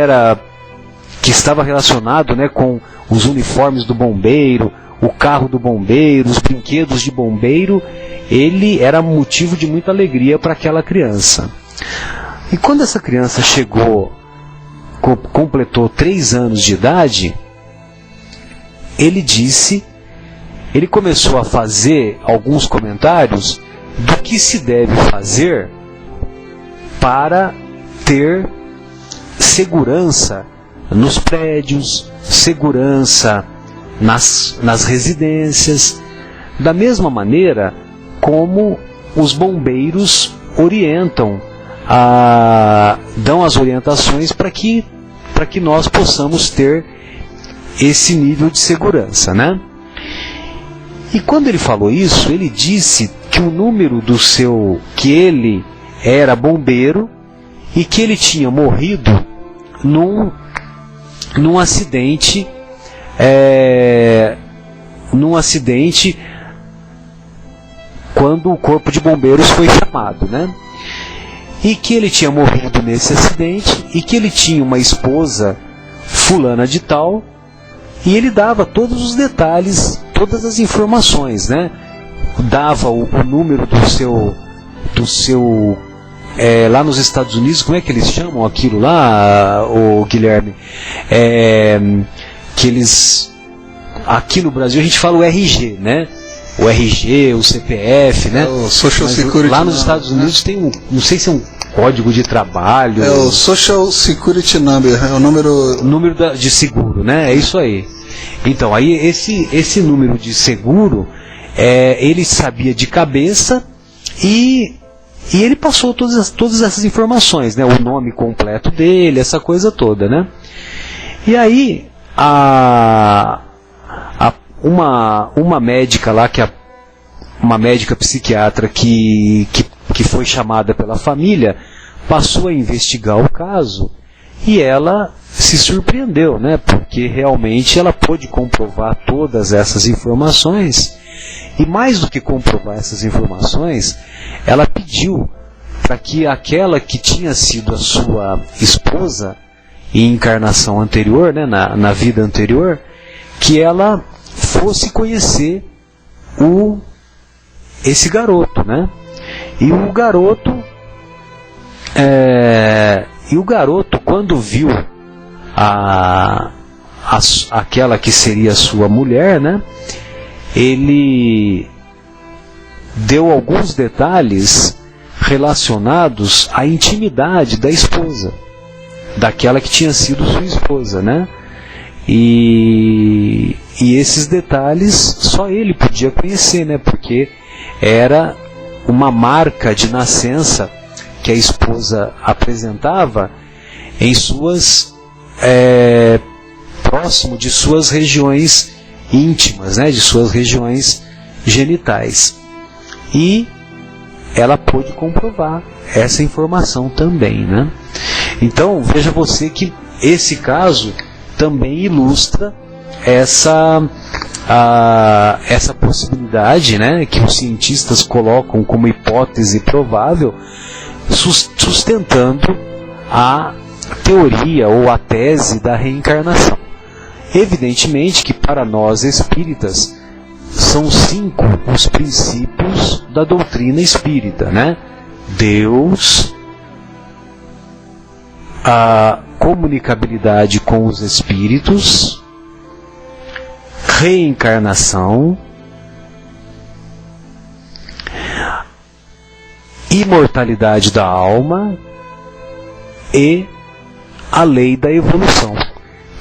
estava relacionado, né, com os uniformes do bombeiro, o carro do bombeiro, os brinquedos de bombeiro. Ele era motivo de muita alegria para aquela criança. E quando essa criança completou 3 anos de idade, ele começou a fazer alguns comentários do que se deve fazer para ter segurança nos prédios, segurança nas residências, da mesma maneira como os bombeiros dão as orientações para que nós possamos ter esse nível de segurança, né? E quando ele falou isso, ele disse que o número que ele era bombeiro e que ele tinha morrido num acidente quando o corpo de bombeiros foi chamado, né? E que ele tinha morrido nesse acidente e que ele tinha uma esposa fulana de tal, e ele dava todos os detalhes, todas as informações, né? Dava o número do seu lá nos Estados Unidos, como é que eles chamam aquilo lá, o Guilherme? Que eles, aqui no Brasil a gente fala o RG, né? O RG, o CPF, né? O Social Security. Lá nos Estados Unidos tem não sei se é um código de trabalho. É o Social Security Number, é o número de seguro, né? É isso aí. Então, aí esse número de seguro, ele sabia de cabeça e ele passou todas essas informações, né? O nome completo dele, essa coisa toda, né? E aí, uma médica lá, uma médica psiquiatra que foi chamada pela família, passou a investigar o caso e ela se surpreendeu, né? Porque realmente ela pôde comprovar todas essas informações, e mais do que comprovar essas informações, ela pediu para que aquela que tinha sido a sua esposa em encarnação anterior, né, na vida anterior, que ela fosse conhecer esse garoto, né? E o garoto, quando viu aquela que seria sua mulher, né? Ele deu alguns detalhes relacionados à intimidade da esposa, daquela que tinha sido sua esposa, né? E esses detalhes só ele podia conhecer, né? Porque era uma marca de nascença que a esposa apresentava em próximo de suas regiões íntimas, né? De suas regiões genitais. E ela pôde comprovar essa informação também, né? Então, veja você que esse caso também ilustra essa possibilidade, né, que os cientistas colocam como hipótese provável, sustentando a teoria ou a tese da reencarnação. Evidentemente que para nós espíritas são 5 os princípios da doutrina espírita, né? Deus, a comunicabilidade com os espíritos, reencarnação, imortalidade da alma e a lei da evolução.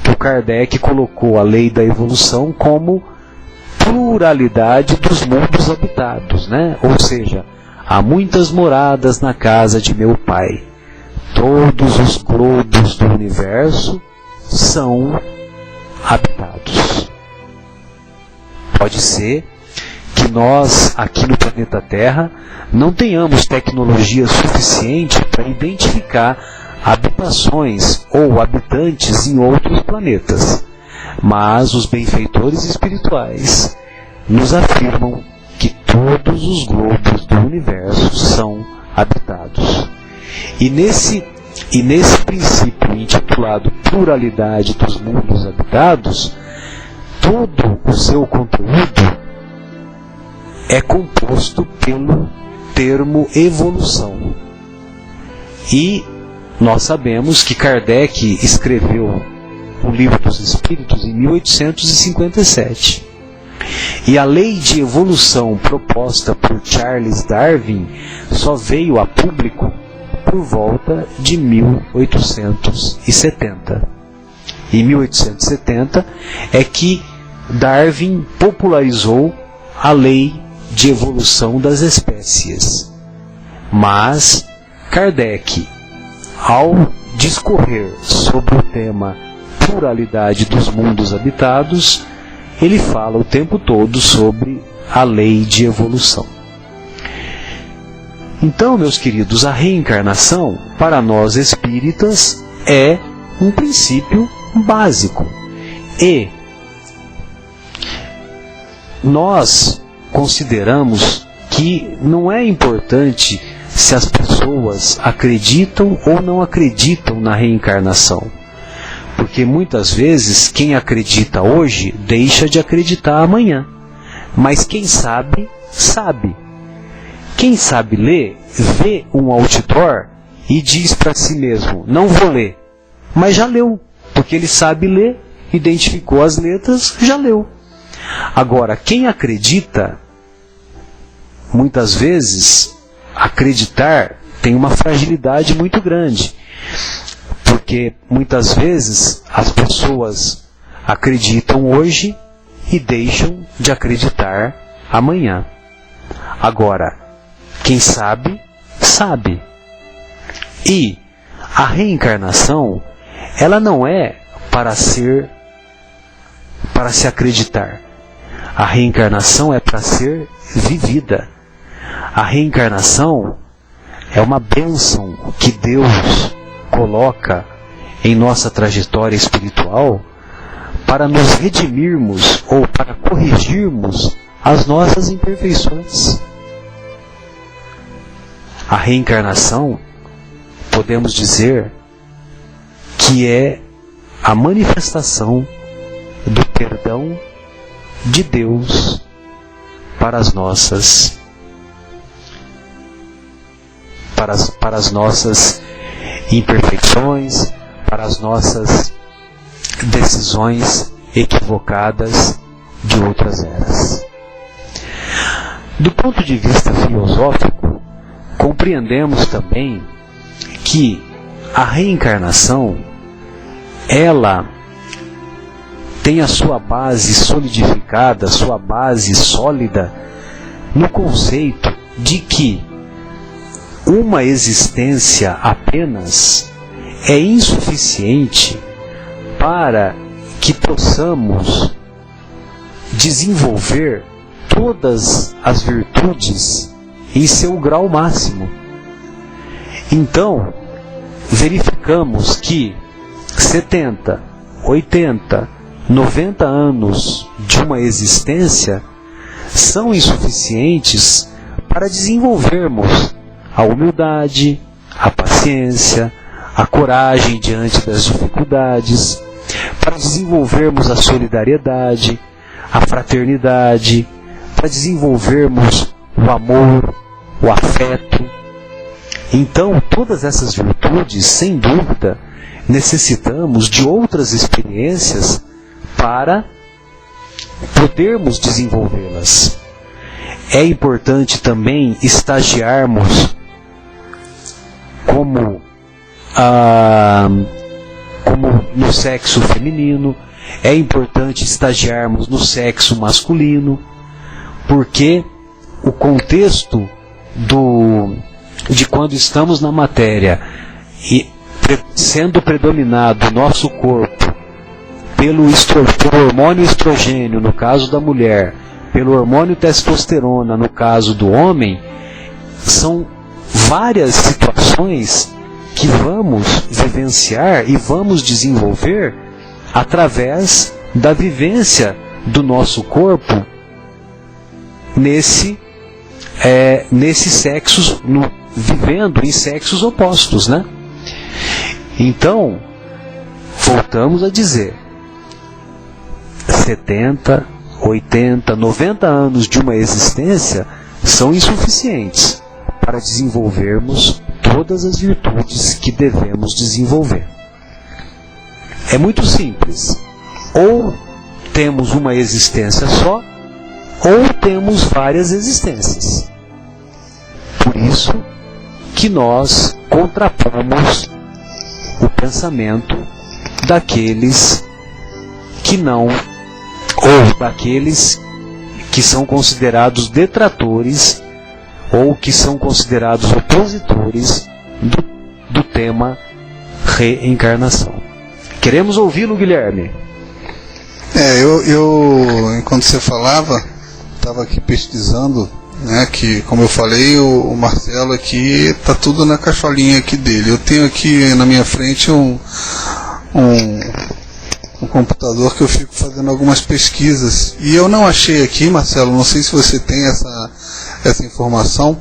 Que o Kardec colocou a lei da evolução como pluralidade dos mundos habitados, né? Ou seja, há muitas moradas na casa de meu Pai. Todos os globos do universo são habitados. Pode ser que nós, aqui no planeta Terra, não tenhamos tecnologia suficiente para identificar habitações ou habitantes em outros planetas. Mas os benfeitores espirituais nos afirmam que todos os globos do universo são habitados. E nesse princípio intitulado pluralidade dos mundos habitados, todo o seu conteúdo é composto pelo termo evolução. E nós sabemos que Kardec escreveu o Livro dos Espíritos em 1857. E a lei de evolução proposta por Charles Darwin só veio a público por volta de 1870. Em 1870 é que Darwin popularizou a lei de evolução das espécies. Mas Kardec, ao discorrer sobre o tema pluralidade dos mundos habitados, ele fala o tempo todo sobre a lei de evolução. Então, meus queridos, a reencarnação, para nós espíritas, é um princípio básico. E nós consideramos que não é importante se as pessoas acreditam ou não acreditam na reencarnação. Porque muitas vezes quem acredita hoje deixa de acreditar amanhã. Mas quem sabe, sabe. Quem sabe ler, vê um outdoor e diz para si mesmo, não vou ler. Mas já leu, porque ele sabe ler, identificou as letras, já leu. Agora, quem acredita, muitas vezes, acreditar tem uma fragilidade muito grande. Porque muitas vezes as pessoas acreditam hoje e deixam de acreditar amanhã. Agora, quem sabe, sabe. E a reencarnação, ela não é para se acreditar. A reencarnação é para ser vivida. A reencarnação é uma bênção que Deus coloca em nossa trajetória espiritual para nos redimirmos ou para corrigirmos as nossas imperfeições. A reencarnação, podemos dizer, que é a manifestação do perdão de Deus para as nossas imperfeições, para as nossas decisões equivocadas de outras eras. Do ponto de vista filosófico, compreendemos também que a reencarnação, ela tem a sua base solidificada, sua base sólida no conceito de que uma existência apenas é insuficiente para que possamos desenvolver todas as virtudes em seu grau máximo. Então, verificamos que 70, 80, 90 anos de uma existência são insuficientes para desenvolvermos a humildade, a paciência, a coragem diante das dificuldades, para desenvolvermos a solidariedade, a fraternidade, para desenvolvermos o amor, o afeto. Então, todas essas virtudes, sem dúvida, necessitamos de outras experiências para podermos desenvolvê-las. É importante também estagiarmos como no sexo feminino, é importante estagiarmos no sexo masculino, porque o contexto de quando estamos na matéria e sendo predominado o nosso corpo pelo hormônio estrogênio, no caso da mulher, pelo hormônio testosterona, no caso do homem, são várias situações que vamos vivenciar e vamos desenvolver através da vivência do nosso corpo nesses sexos, vivendo em sexos opostos, né? Então, voltamos a dizer, 70, 80, 90 anos de uma existência são insuficientes para desenvolvermos todas as virtudes que devemos desenvolver. É muito simples. Ou temos uma existência só, ou temos várias existências. Por isso que nós contrapomos o pensamento daqueles que não, ou daqueles que são considerados detratores ou que são considerados opositores do tema reencarnação. Queremos ouvi-lo, Guilherme. Eu enquanto você falava, estava aqui pesquisando, né, que, como eu falei, o Marcelo aqui tá tudo na cacholinha aqui dele. Eu tenho aqui na minha frente um computador que eu fico fazendo algumas pesquisas, e eu não achei aqui, Marcelo, não sei se você tem essa informação,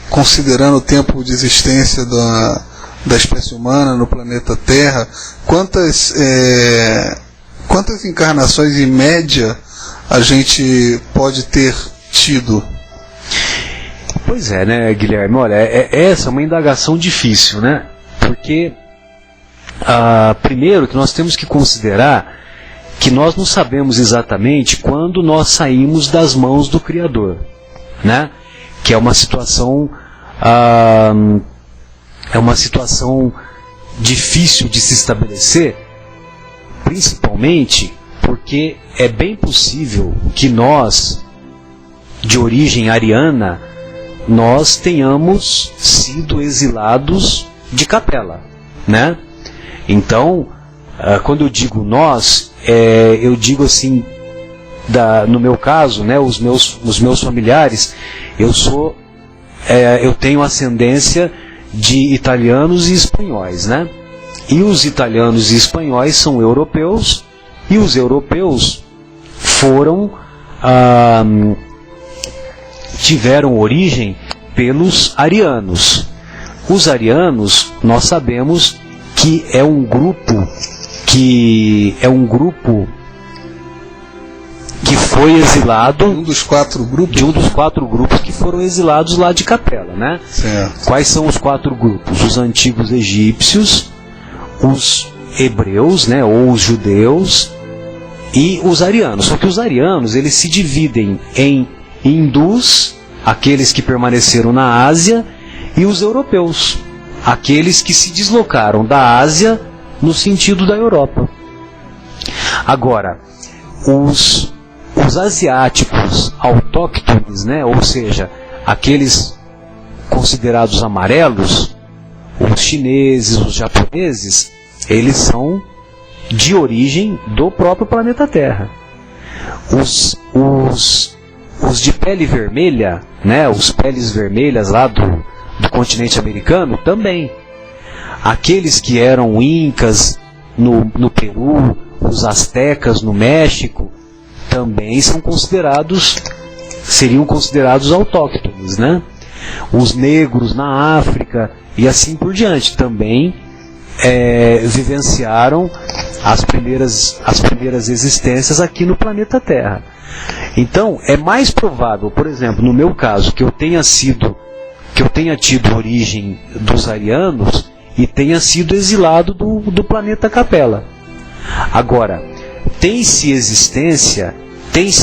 considerando o tempo de existência da espécie humana no planeta Terra, quantas encarnações em média a gente pode ter tido? Pois é, né, Guilherme? Olha, essa é uma indagação difícil, né? Porque primeiro que nós temos que considerar que nós não sabemos exatamente quando nós saímos das mãos do Criador, né? Que é uma situação difícil de se estabelecer, principalmente porque é bem possível que nós, de origem ariana, nós tenhamos sido exilados de Capela, né? Então, quando eu digo nós, eu digo assim, no meu caso, né, os meus familiares, eu tenho ascendência de italianos e espanhóis, né? E os italianos e espanhóis são europeus, e os europeus tiveram origem pelos arianos. Os arianos, nós sabemos que é um grupo que foi exilado de um dos quatro grupos que foram exilados lá de Capela, né? Certo. Quais são os 4 grupos? Os antigos egípcios, os hebreus, né, ou os judeus, e os arianos. Só que os arianos, eles se dividem em hindus, aqueles que permaneceram na Ásia, e os europeus, aqueles que se deslocaram da Ásia no sentido da Europa. Agora, os asiáticos autóctones, né, ou seja, aqueles considerados amarelos, os chineses, os japoneses, eles são de origem do próprio planeta Terra. Os de pele vermelha, né, os peles vermelhas lá do continente americano, também. Aqueles que eram incas no Peru, os astecas no México, também seriam considerados autóctones, né? Os negros na África e assim por diante também vivenciaram as primeiras existências aqui no planeta Terra. Então é mais provável, por exemplo, no meu caso, que eu tenha tido origem dos arianos e tenha sido exilado do planeta Capela. Agora, tem-se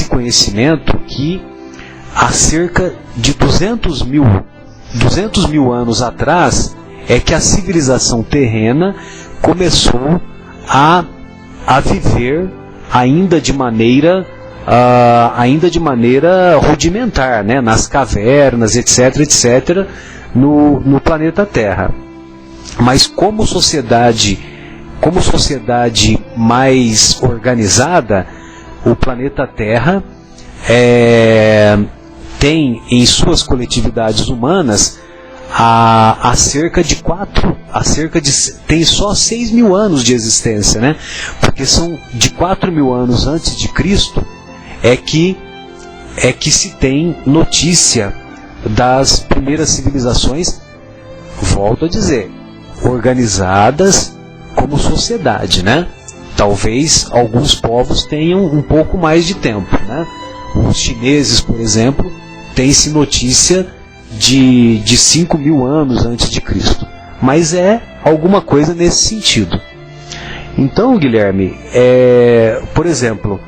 conhecimento que há cerca de 200 mil anos atrás é que a civilização terrena começou a viver ainda de maneira rudimentar, né, nas cavernas, etc, no planeta Terra. Mas como sociedade mais organizada, o planeta Terra tem em suas coletividades humanas tem só 6 mil anos de existência, né? Porque são de 4 mil anos antes de Cristo é que se tem notícia das primeiras civilizações, volto a dizer, organizadas como sociedade, né? Talvez alguns povos tenham um pouco mais de tempo, né? Os chineses, por exemplo, tem-se notícia de 5 mil anos antes de Cristo, mas é alguma coisa nesse sentido. Então, Guilherme, por exemplo,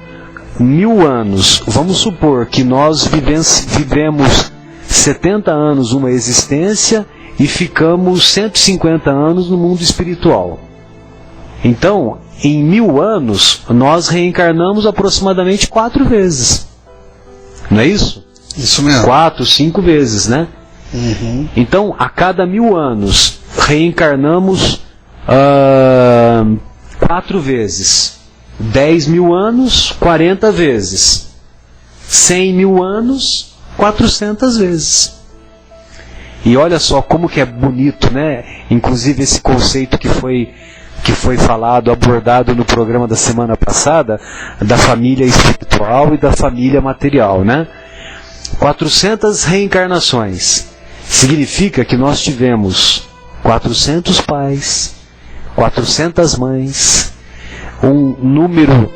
1000 anos, vamos supor que nós vivemos 70 anos uma existência e ficamos 150 anos no mundo espiritual. Então, em 1000 anos, nós reencarnamos aproximadamente 4 vezes. Não é isso? Isso mesmo. 4, 5 vezes, né? Uhum. Então, a cada 1000 anos, reencarnamos 4 vezes. 10 mil anos, 40 vezes. 100 mil anos, 400 vezes. E olha só como que é bonito, né? Inclusive esse conceito que foi falado, abordado no programa da semana passada, da família espiritual e da família material, né? 400 reencarnações. Significa que nós tivemos 400 pais, 400 mães, um número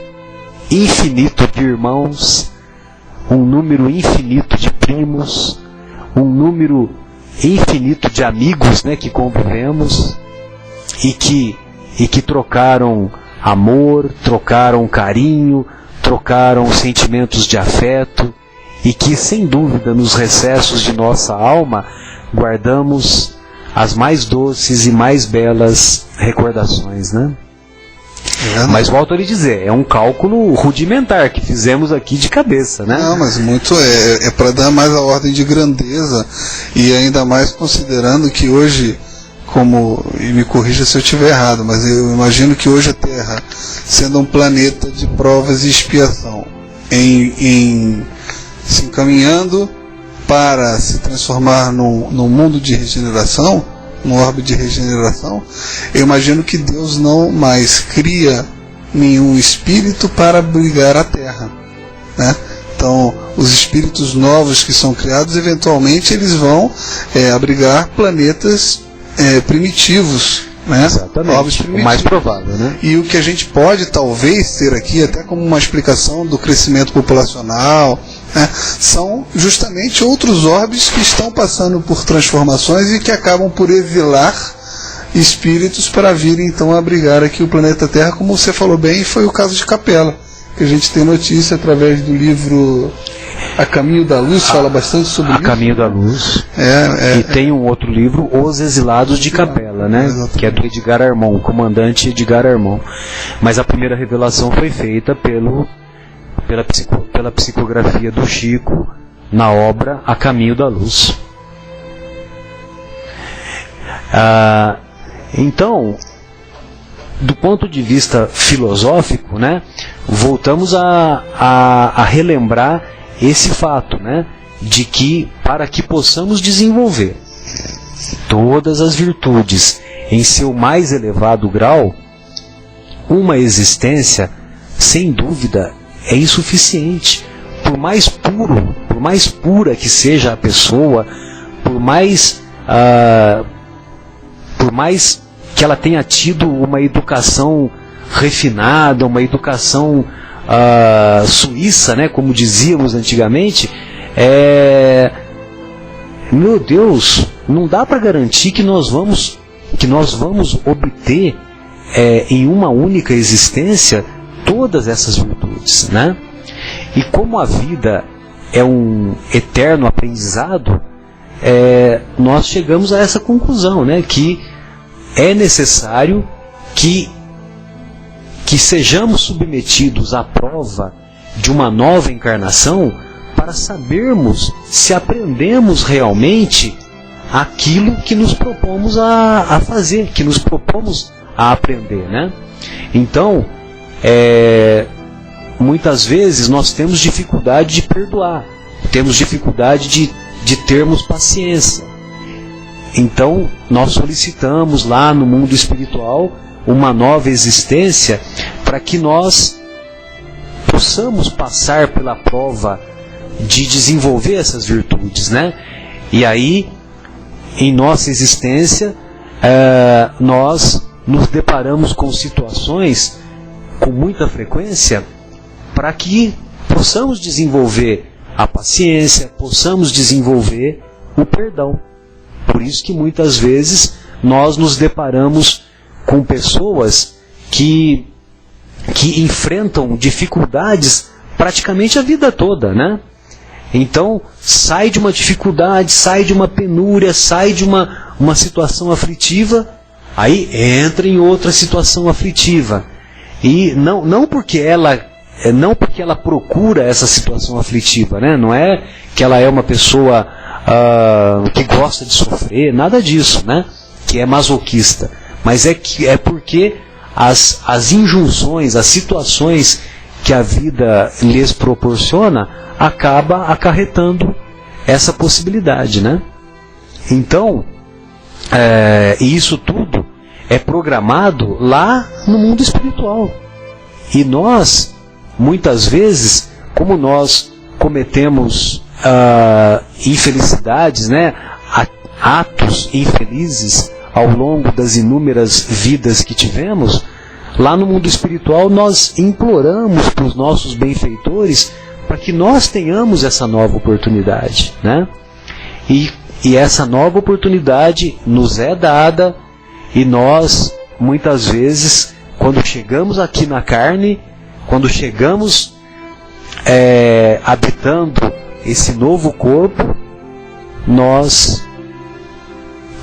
infinito de irmãos, um número infinito de primos, um número infinito de amigos, né, que convivemos e que trocaram amor, trocaram carinho, trocaram sentimentos de afeto e que, sem dúvida, nos recessos de nossa alma guardamos as mais doces e mais belas recordações, né? Mas volto a lhe dizer, é um cálculo rudimentar que fizemos aqui de cabeça, né? Não, mas muito é para dar mais a ordem de grandeza, e ainda mais considerando que hoje, e me corrija se eu estiver errado, mas eu imagino que hoje a Terra, sendo um planeta de provas e expiação, se encaminhando para se transformar num mundo de regeneração, num orbe de regeneração, eu imagino que Deus não mais cria nenhum espírito para abrigar a Terra, né? Então, os espíritos novos que são criados, eventualmente eles vão abrigar planetas primitivos, né? Exatamente, o mais provável, né? E o que a gente pode talvez ter aqui, até como uma explicação do crescimento populacional, né, são justamente outros orbes que estão passando por transformações e que acabam por exilar espíritos para virem então abrigar aqui o planeta Terra, como você falou bem, foi o caso de Capela, que a gente tem notícia através do livro A Caminho da Luz, fala bastante sobre isso. A Caminho da Luz. E tem um outro livro, Os Exilados de Capela, né? Exatamente. Que é do Edgar Armon, comandante Edgar Armon. Mas a primeira revelação foi feita pela psicografia do Chico na obra A Caminho da Luz. Então, do ponto de vista filosófico, né, voltamos a relembrar esse fato, né, de que para que possamos desenvolver todas as virtudes em seu mais elevado grau, uma existência, sem dúvida, é insuficiente. Por mais pura que seja a pessoa, por mais que ela tenha tido uma educação refinada, uma educação suíça, né, como dizíamos antigamente, meu Deus, não dá para garantir que nós vamos obter em uma única existência todas essas virtudes, né? E como a vida é um eterno aprendizado, nós chegamos a essa conclusão, né, que é necessário que sejamos submetidos à prova de uma nova encarnação para sabermos se aprendemos realmente aquilo que nos propomos a fazer, que nos propomos a aprender, né? Então, muitas vezes nós temos dificuldade de perdoar, temos dificuldade de termos paciência. Então, nós solicitamos lá no mundo espiritual uma nova existência para que nós possamos passar pela prova de desenvolver essas virtudes, né? E aí, em nossa existência, nós nos deparamos com situações com muita frequência para que possamos desenvolver a paciência, possamos desenvolver o perdão. Por isso que muitas vezes nós nos deparamos com pessoas que enfrentam dificuldades praticamente a vida toda, né? Então, sai de uma dificuldade, sai de uma penúria, sai de uma situação aflitiva, aí entra em outra situação aflitiva. E não porque ela procura essa situação aflitiva, né? Não é que ela é uma pessoa que gosta de sofrer, nada disso, né? Que é masoquista. Mas é porque as injunções, as situações que a vida lhes proporciona acaba acarretando essa possibilidade, né? Então, isso tudo é programado lá no mundo espiritual. E nós, muitas vezes, como nós cometemos infelicidades, né, atos infelizes ao longo das inúmeras vidas que tivemos, lá no mundo espiritual nós imploramos para os nossos benfeitores para que nós tenhamos essa nova oportunidade, né? E essa nova oportunidade nos é dada, e nós, muitas vezes, quando chegamos aqui na carne, quando chegamos habitando esse novo corpo, nós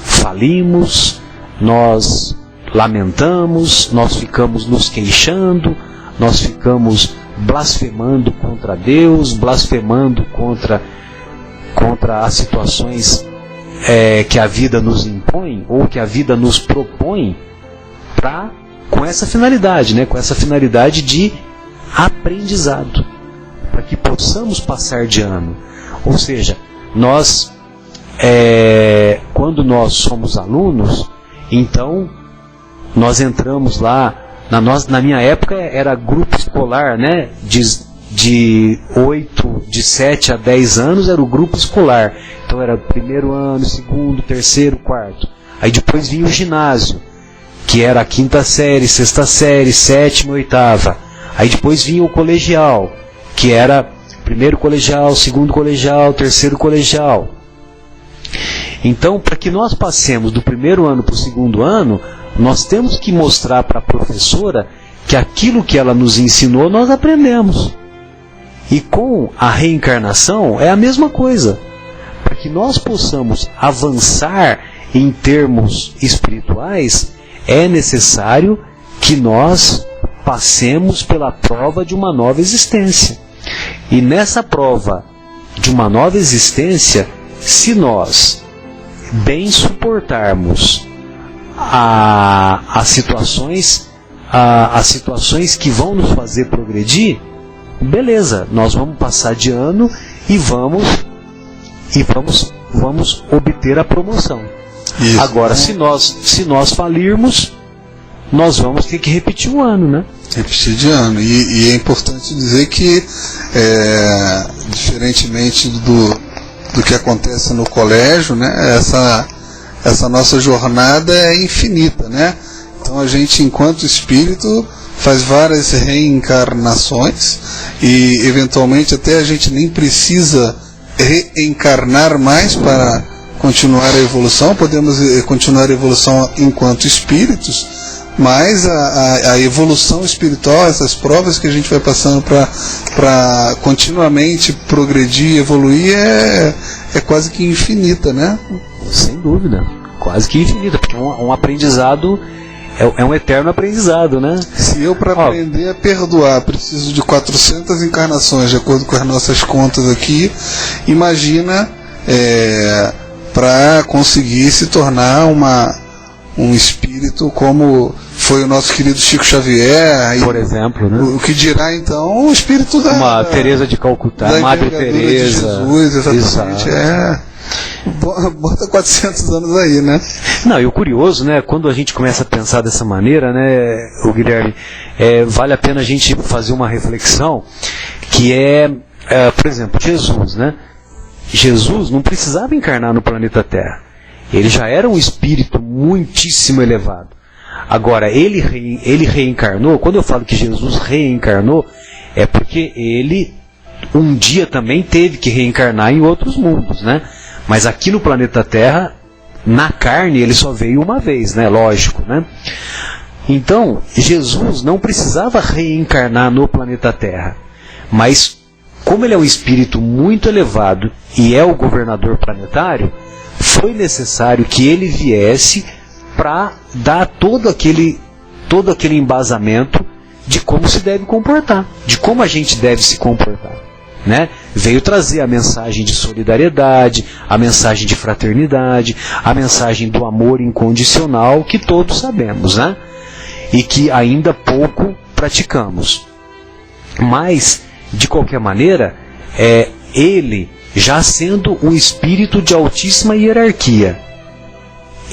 falimos, nós lamentamos, nós ficamos nos queixando, nós ficamos blasfemando contra Deus, blasfemando contra as situações que a vida nos impõe, ou que a vida nos propõe, com essa finalidade, né? Com essa finalidade de aprendizado, para que possamos passar de ano. Ou seja, nós, quando nós somos alunos, então nós entramos lá, na minha época era grupo escolar, né? De 7 a 10 anos era o grupo escolar. Então era primeiro ano, segundo, terceiro, quarto. Aí depois vinha o ginásio, que era a 5ª série, 6ª série, 7ª, 8ª. Aí depois vinha o colegial, que era primeiro colegial, segundo colegial, terceiro colegial. Então, para que nós passemos do primeiro ano para o segundo ano, nós temos que mostrar para a professora que aquilo que ela nos ensinou nós aprendemos. E com a reencarnação é a mesma coisa. Para que nós possamos avançar em termos espirituais, é necessário que nós passemos pela prova de uma nova existência. E nessa prova de uma nova existência, se nós bem suportarmos as situações que vão nos fazer progredir, beleza, nós vamos passar de ano e vamos obter a promoção. Isso. Agora, se nós falirmos, nós vamos ter que repetir um ano, né? Repetir de ano. E é importante dizer que, diferentemente do que acontece no colégio, né, essa nossa jornada é infinita, né? Então a gente, enquanto espírito, faz várias reencarnações e eventualmente até a gente nem precisa reencarnar mais para continuar a evolução. Podemos continuar a evolução enquanto espíritos, mas a evolução espiritual, essas provas que a gente vai passando para continuamente progredir, evoluir, é quase que infinita, né? Sem dúvida, quase que infinita, porque um aprendizado é um eterno aprendizado, né? Se eu, para aprender a perdoar, preciso de 400 encarnações, de acordo com as nossas contas aqui, imagina para conseguir se tornar um espírito como foi o nosso querido Chico Xavier, por exemplo, né? O que dirá então o espírito uma Teresa de Calcutá, Madre Teresa, Jesus, exatamente. Bota 400 anos aí, né? Não, e o curioso, né, quando a gente começa a pensar dessa maneira, né, o Guilherme, vale a pena a gente fazer uma reflexão que por exemplo, Jesus, né? Jesus não precisava encarnar no planeta Terra. Ele já era um espírito muitíssimo elevado. Agora, ele reencarnou. Quando eu falo que Jesus reencarnou, é porque ele um dia também teve que reencarnar em outros mundos, né? Mas aqui no planeta Terra, na carne, ele só veio uma vez, né? Lógico, né? Então, Jesus não precisava reencarnar no planeta Terra. Mas, como ele é um espírito muito elevado e é o governador planetário, foi necessário que ele viesse para dar todo aquele embasamento de como se deve comportar, de como a gente deve se comportar, né? Veio trazer a mensagem de solidariedade, a mensagem de fraternidade, a mensagem do amor incondicional, que todos sabemos, né? E que ainda pouco praticamos. Mas, de qualquer maneira, ele, já sendo um espírito de altíssima hierarquia,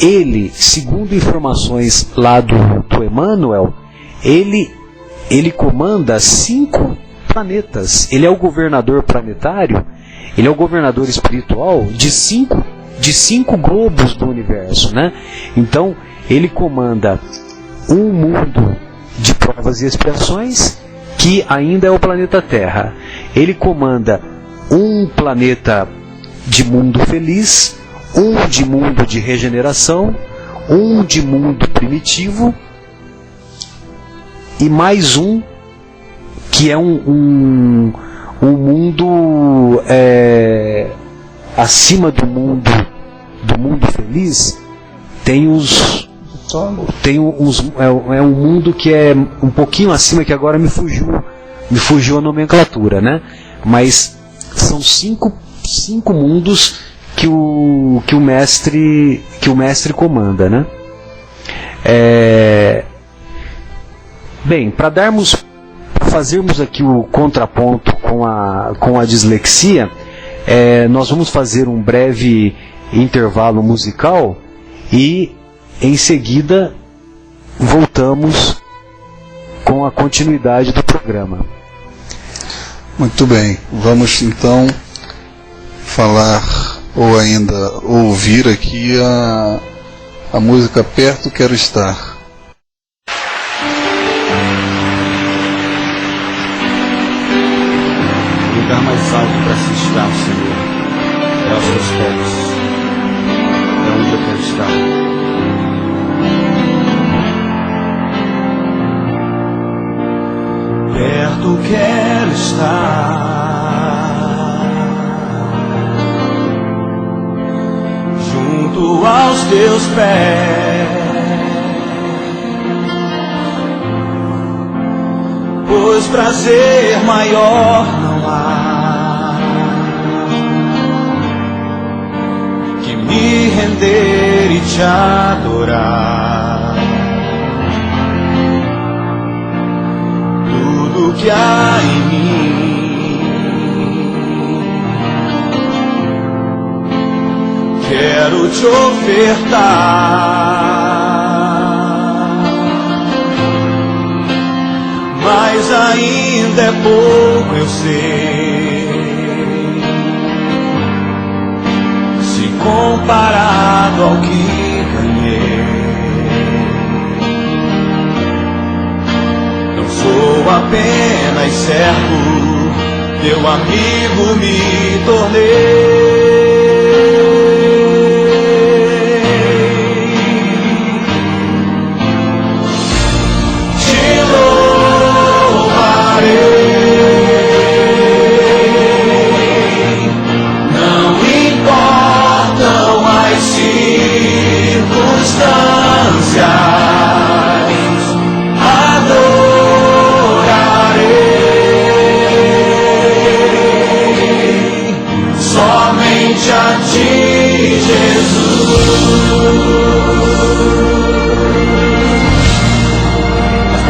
ele, segundo informações lá do Emmanuel, ele comanda 5 planetas. Ele é o governador planetário, ele é o governador espiritual de 5 globos do universo, né? Então, ele comanda um mundo de provas e expiações, que ainda é o planeta Terra. Ele comanda um planeta de mundo feliz, um de mundo de regeneração, um de mundo primitivo, e mais um que é um mundo acima do mundo feliz. Tem um mundo que é um pouquinho acima, que agora me fugiu a nomenclatura, né? Mas são 5 mundos que o mestre comanda, né? Bem, para fazermos aqui o contraponto com a dislexia, nós vamos fazer um breve intervalo musical e em seguida voltamos com a continuidade do programa. Muito bem, vamos então falar ou ainda ouvir aqui a música Perto Quero Estar. O lugar mais alto para se estar, Senhor, é aos teus pés. É onde eu quero estar. Perto quero estar, junto aos teus pés, pois prazer maior não há que me render e te adorar. Tudo que há em mim quero te ofertar. é pouco, eu sei, se comparado ao que ganhei. Não sou apenas servo, teu amigo me tornei.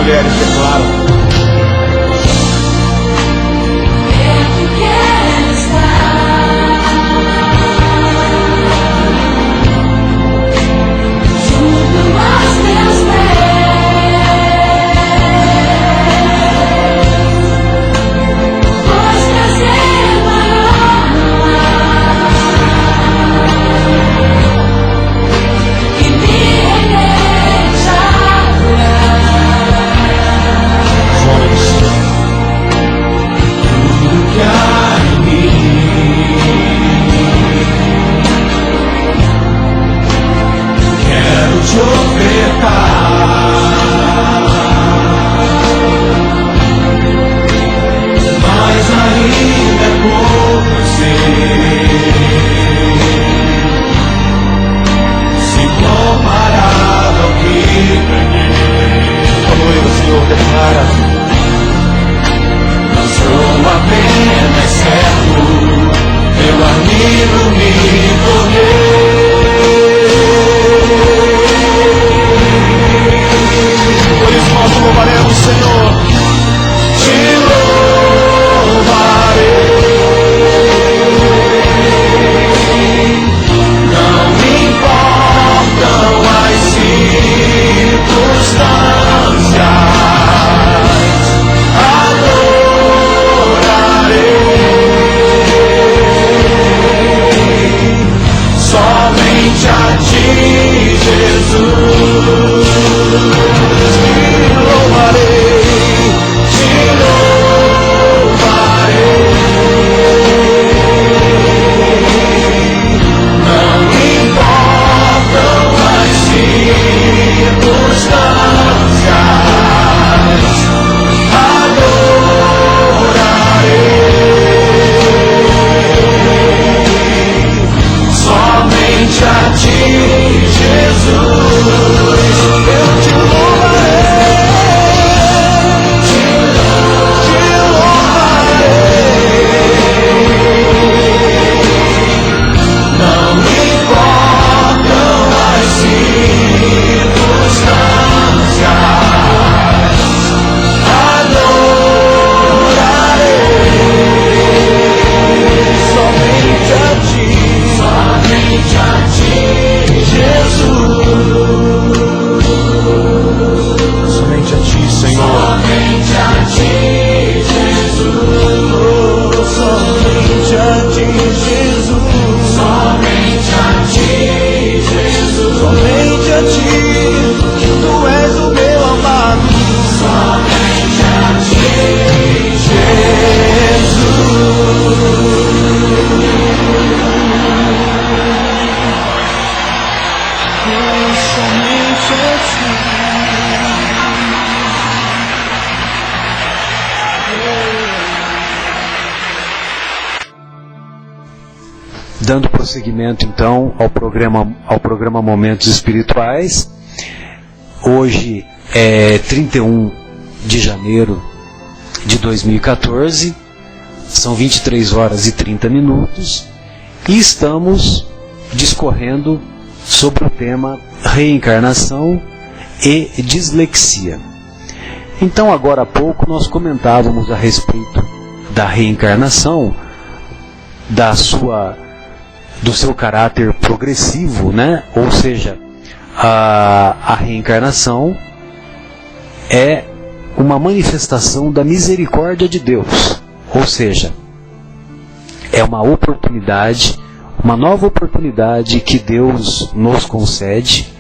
Mulheres declaram. Dando prosseguimento então ao programa Momentos Espirituais. Hoje é 31 de janeiro de 2014, são 23 horas e 30 minutos e estamos discorrendo sobre o tema reencarnação e dislexia. Então, agora há pouco nós comentávamos a respeito da reencarnação, do seu caráter progressivo, né? Ou seja, a reencarnação é uma manifestação da misericórdia de Deus. Ou seja, é uma oportunidade, uma nova oportunidade que Deus nos concede,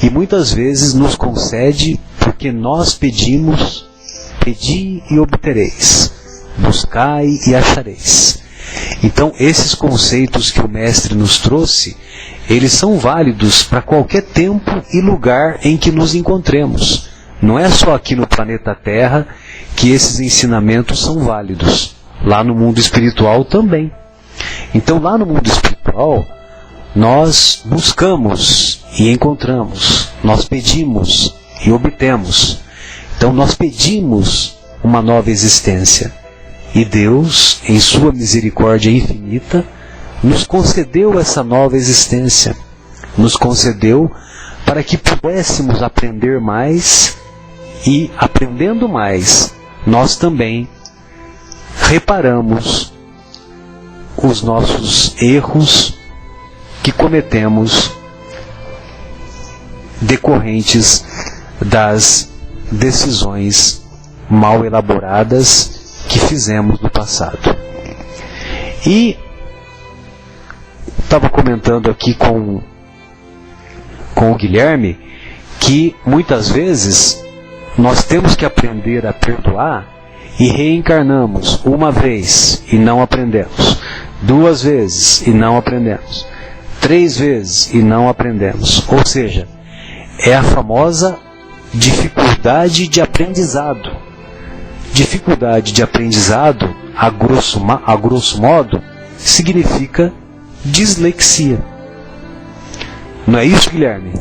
e muitas vezes nos concede porque nós pedimos: pedi e obtereis, buscai e achareis. Então, esses conceitos que o Mestre nos trouxe, eles são válidos para qualquer tempo e lugar em que nos encontremos. Não é só aqui no planeta Terra que esses ensinamentos são válidos. Lá no mundo espiritual também. Então, lá no mundo espiritual, nós buscamos e encontramos, nós pedimos e obtemos. Então, nós pedimos uma nova existência. E Deus, em sua misericórdia infinita, nos concedeu essa nova existência. Nos concedeu para que pudéssemos aprender mais, e, aprendendo mais, nós também reparamos os nossos erros que cometemos decorrentes das decisões mal elaboradas que fizemos no passado. E estava comentando aqui com o Guilherme que muitas vezes nós temos que aprender a perdoar e reencarnamos uma vez e não aprendemos, 2 vezes e não aprendemos, 3 vezes e não aprendemos. Ou seja, é a famosa dificuldade de aprendizado. Dificuldade de aprendizado, a grosso modo, significa dislexia. Não é isso, Guilherme?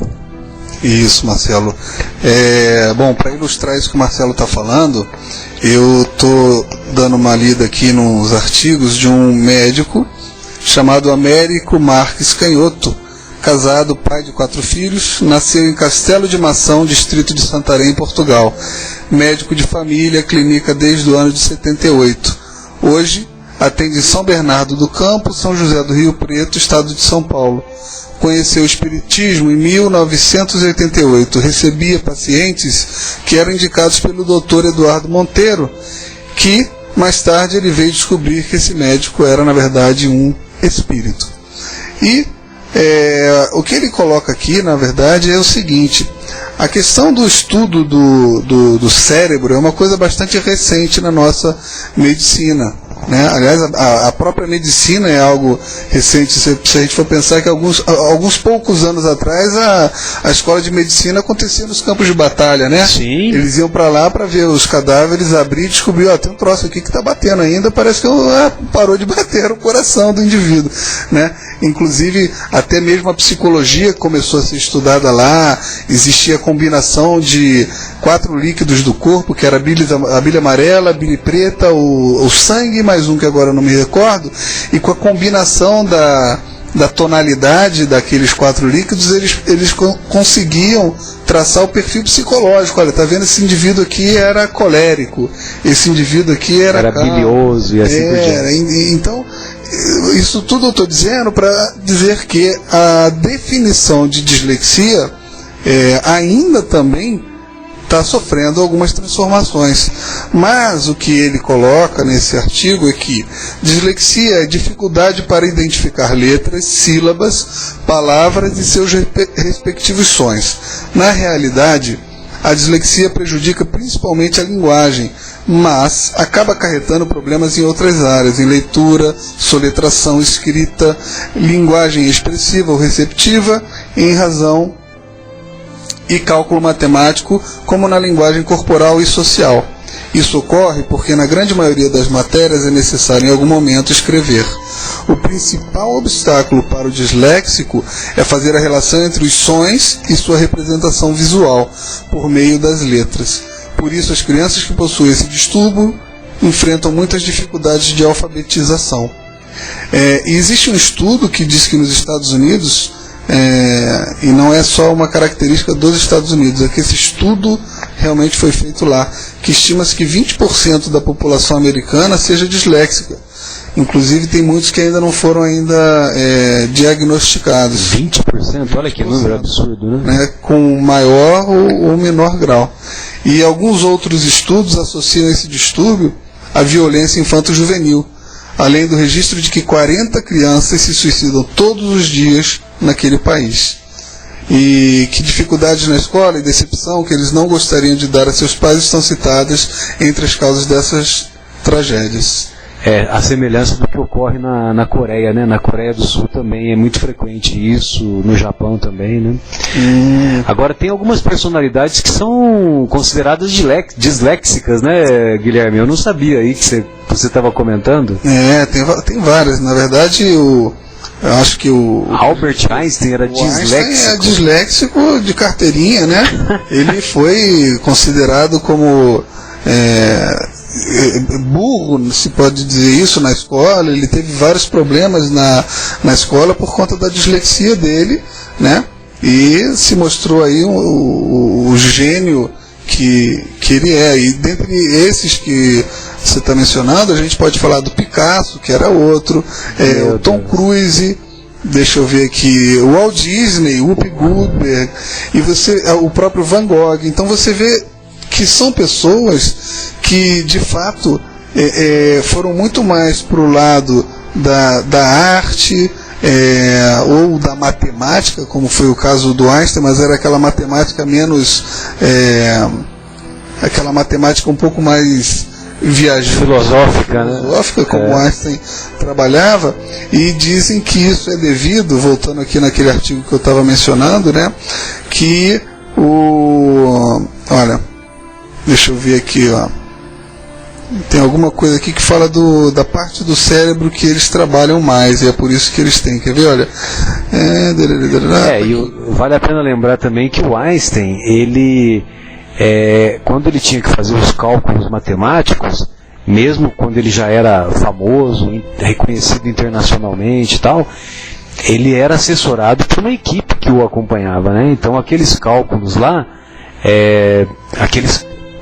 Isso, Marcelo. Bom, para ilustrar isso que o Marcelo está falando, eu estou dando uma lida aqui nos artigos de um médico chamado Américo Marques Canhoto, casado, pai de 4 filhos, nasceu em Castelo de Mação, distrito de Santarém, Portugal. Médico de família, clínica desde o ano de 78. Hoje atende em São Bernardo do Campo, São José do Rio Preto, estado de São Paulo. Conheceu o Espiritismo em 1988. Recebia pacientes que eram indicados pelo Dr. Eduardo Monteiro, que mais tarde ele veio descobrir que esse médico era, na verdade, um espírito. E o que ele coloca aqui, na verdade, é o seguinte: a questão do estudo do cérebro é uma coisa bastante recente na nossa medicina, né? Aliás, a própria medicina é algo recente. Se a gente for pensar que alguns poucos anos atrás a escola de medicina acontecia nos campos de batalha, né? Sim. Eles iam para lá para ver os cadáveres, abrir e descobrir: tem um troço aqui que está batendo ainda, parece que parou de bater o coração do indivíduo, né? Inclusive, até mesmo a psicologia começou a ser estudada lá. Existia a combinação de 4 líquidos do corpo, que era a bile amarela, a bile preta, o sangue, mais um que agora eu não me recordo, e com a combinação da tonalidade daqueles 4 líquidos, eles conseguiam traçar o perfil psicológico. Olha, tá vendo, esse indivíduo aqui era colérico, esse indivíduo aqui era bilioso e assim por diante. Então, isso tudo eu estou dizendo para dizer que a definição de dislexia ainda também está sofrendo algumas transformações. Mas o que ele coloca nesse artigo é que dislexia é dificuldade para identificar letras, sílabas, palavras e seus respectivos sons. Na realidade, a dislexia prejudica principalmente a linguagem, mas acaba acarretando problemas em outras áreas, em leitura, soletração, escrita, linguagem expressiva ou receptiva, em razão e cálculo matemático, como na linguagem corporal e social. Isso ocorre porque na grande maioria das matérias é necessário em algum momento escrever. O principal obstáculo para o disléxico é fazer a relação entre os sons e sua representação visual, por meio das letras. Por isso, as crianças que possuem esse distúrbio enfrentam muitas dificuldades de alfabetização. E existe um estudo que diz que nos Estados Unidos, e não é só uma característica dos Estados Unidos, é que esse estudo realmente foi feito lá, que estima-se que 20% da população americana seja disléxica. Inclusive tem muitos que ainda não foram diagnosticados. 20%? Olha que número absurdo, né? Com maior ou menor grau. E alguns outros estudos associam esse distúrbio à violência infanto-juvenil, além do registro de que 40 crianças se suicidam todos os dias naquele país. E que dificuldades na escola e decepção que eles não gostariam de dar a seus pais estão citadas entre as causas dessas tragédias. A semelhança do que ocorre na Coreia, né? Na Coreia do Sul também é muito frequente isso, no Japão também, né? Agora, tem algumas personalidades que são consideradas disléxicas, né, Guilherme? Eu não sabia aí que você estava comentando. Tem várias. Na verdade, eu acho que Albert Einstein era disléxico. Einstein é disléxico de carteirinha, né? Ele foi considerado como burro, se pode dizer isso, na escola. Ele teve vários problemas na escola por conta da dislexia dele, né? E se mostrou aí o gênio que ele é. E dentre esses que você está mencionando, a gente pode falar do Picasso, que era outro, o Tom Cruise, deixa eu ver aqui, o Walt Disney, o Whoopi Goldberg, e o próprio Van Gogh. Então você vê que são pessoas que de fato foram muito mais para o lado da arte ou da matemática, como foi o caso do Einstein, mas era aquela matemática menos aquela matemática um pouco mais filosófica, né? Como Einstein trabalhava. E dizem que isso é devido, voltando aqui naquele artigo que eu estava mencionando, né, que olha, deixa eu ver aqui, ó, tem alguma coisa aqui que fala da parte do cérebro que eles trabalham mais, e é por isso que eles têm, quer ver, olha, vale a pena lembrar também que o Einstein, ele quando ele tinha que fazer os cálculos matemáticos, mesmo quando ele já era famoso, reconhecido internacionalmente e tal, ele era assessorado por uma equipe que o acompanhava, né? Então aqueles cálculos lá,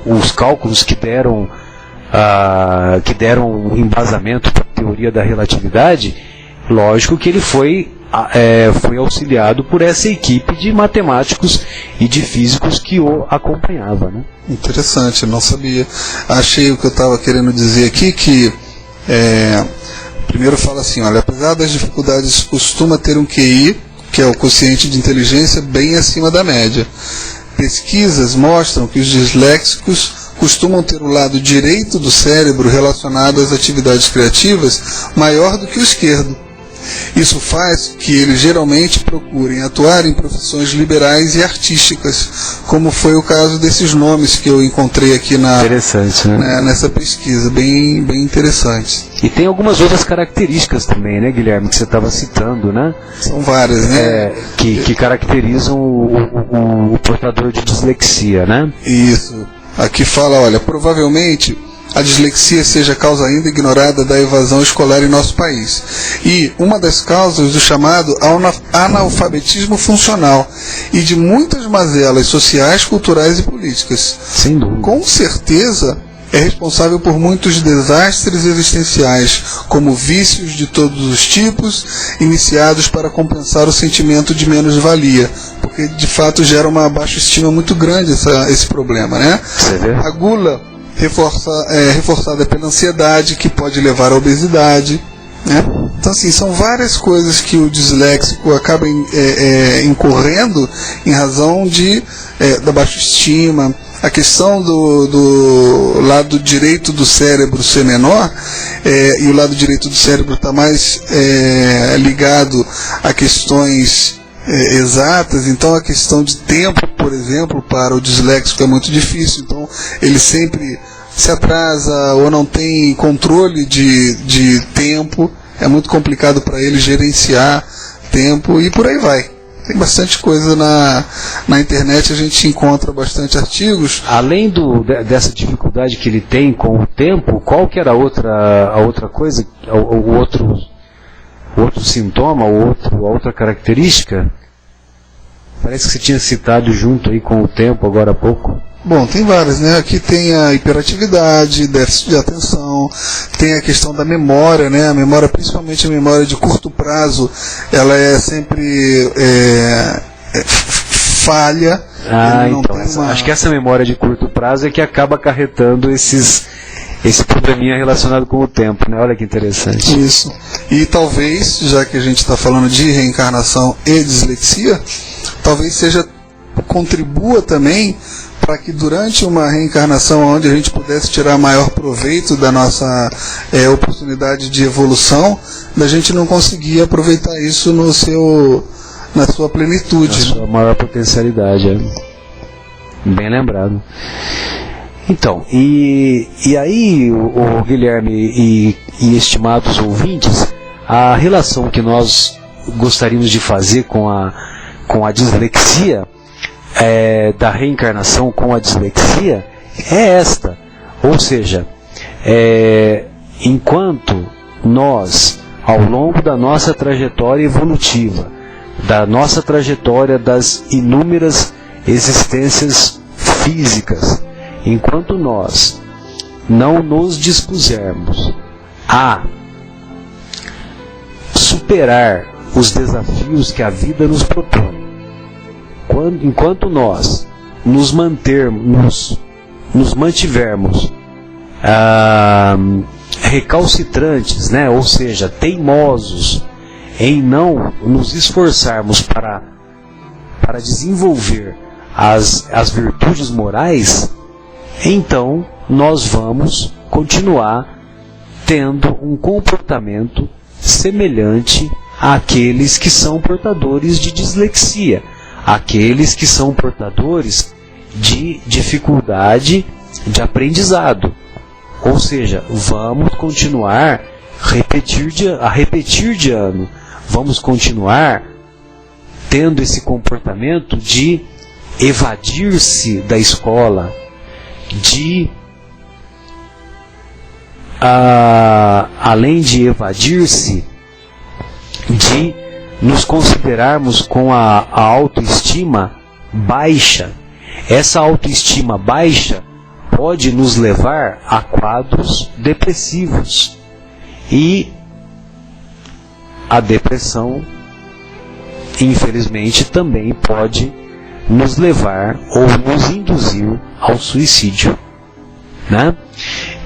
os cálculos que deram embasamento para a teoria da relatividade, lógico que ele foi auxiliado por essa equipe de matemáticos e de físicos que o acompanhava, né? Interessante, não sabia. Achei o que eu estava querendo dizer aqui, que primeiro fala assim, olha, apesar das dificuldades, costuma ter um QI, que é o quociente de inteligência, bem acima da média. Pesquisas mostram que os disléxicos costumam ter o lado direito do cérebro relacionado às atividades criativas maior do que o esquerdo. Isso faz que eles geralmente procurem atuar em profissões liberais e artísticas, como foi o caso desses nomes que eu encontrei aqui interessante, né? Nessa pesquisa, bem interessante. E tem algumas outras características também, né, Guilherme, que você estava citando, né? São várias, né? Que caracterizam o portador de dislexia, né? Isso. Aqui fala, olha, provavelmente a dislexia seja a causa ainda ignorada da evasão escolar em nosso país, e uma das causas do chamado analfabetismo funcional e de muitas mazelas sociais, culturais e políticas. Sem dúvida. Com certeza é responsável por muitos desastres existenciais, como vícios de todos os tipos, iniciados para compensar o sentimento de menos-valia, porque de fato gera uma baixa estima muito grande esse problema, né? A gula reforçada pela ansiedade, que pode levar à obesidade, né? Então, assim, são várias coisas que o disléxico acaba incorrendo em razão da baixa estima. A questão do lado direito do cérebro ser menor, e o lado direito do cérebro está mais ligado a questões exatas. Então a questão de tempo, por exemplo, para o disléxico é muito difícil. Então ele sempre se atrasa ou não tem controle de tempo. É muito complicado para ele gerenciar tempo e por aí vai. Tem bastante coisa na internet, a gente encontra bastante artigos. Além dessa dificuldade que ele tem com o tempo, qual que era a outra coisa, o outro sintoma, a outra característica? Parece que você tinha citado junto aí com o tempo agora há pouco. Bom, tem várias, né? Aqui tem a hiperatividade, déficit de atenção, tem a questão da memória, né? A memória, principalmente a memória de curto prazo, ela é sempre falha, Ah, Ele não então, tem uma- acho que essa memória de curto prazo é que acaba acarretando esse probleminha relacionado com o tempo, né? Olha que interessante. Isso. E talvez, já que a gente está falando de reencarnação e dislexia, talvez contribua também para que durante uma reencarnação onde a gente pudesse tirar maior proveito da nossa oportunidade de evolução, da gente não conseguir aproveitar isso na sua plenitude. A sua maior potencialidade, bem lembrado. Então, e aí, o Guilherme e estimados ouvintes, a relação que nós gostaríamos de fazer com a dislexia, da reencarnação com a dislexia, é esta. Ou seja, enquanto nós, ao longo da nossa trajetória evolutiva, da nossa trajetória das inúmeras existências físicas, enquanto nós não nos dispusermos a superar os desafios que a vida nos propõe, enquanto nós nos mantivermos recalcitrantes, né? Ou seja, teimosos em não nos esforçarmos para desenvolver as virtudes morais, então nós vamos continuar tendo um comportamento semelhante àqueles que são portadores de dislexia, aqueles que são portadores de dificuldade de aprendizado. Ou seja, vamos continuar a repetir de ano, vamos continuar tendo esse comportamento de evadir-se da escola, de além de evadir-se, de nos considerarmos com a autoestima baixa. Essa autoestima baixa pode nos levar a quadros depressivos, e a depressão, infelizmente, também pode nos levar ou nos induzir ao suicídio, né?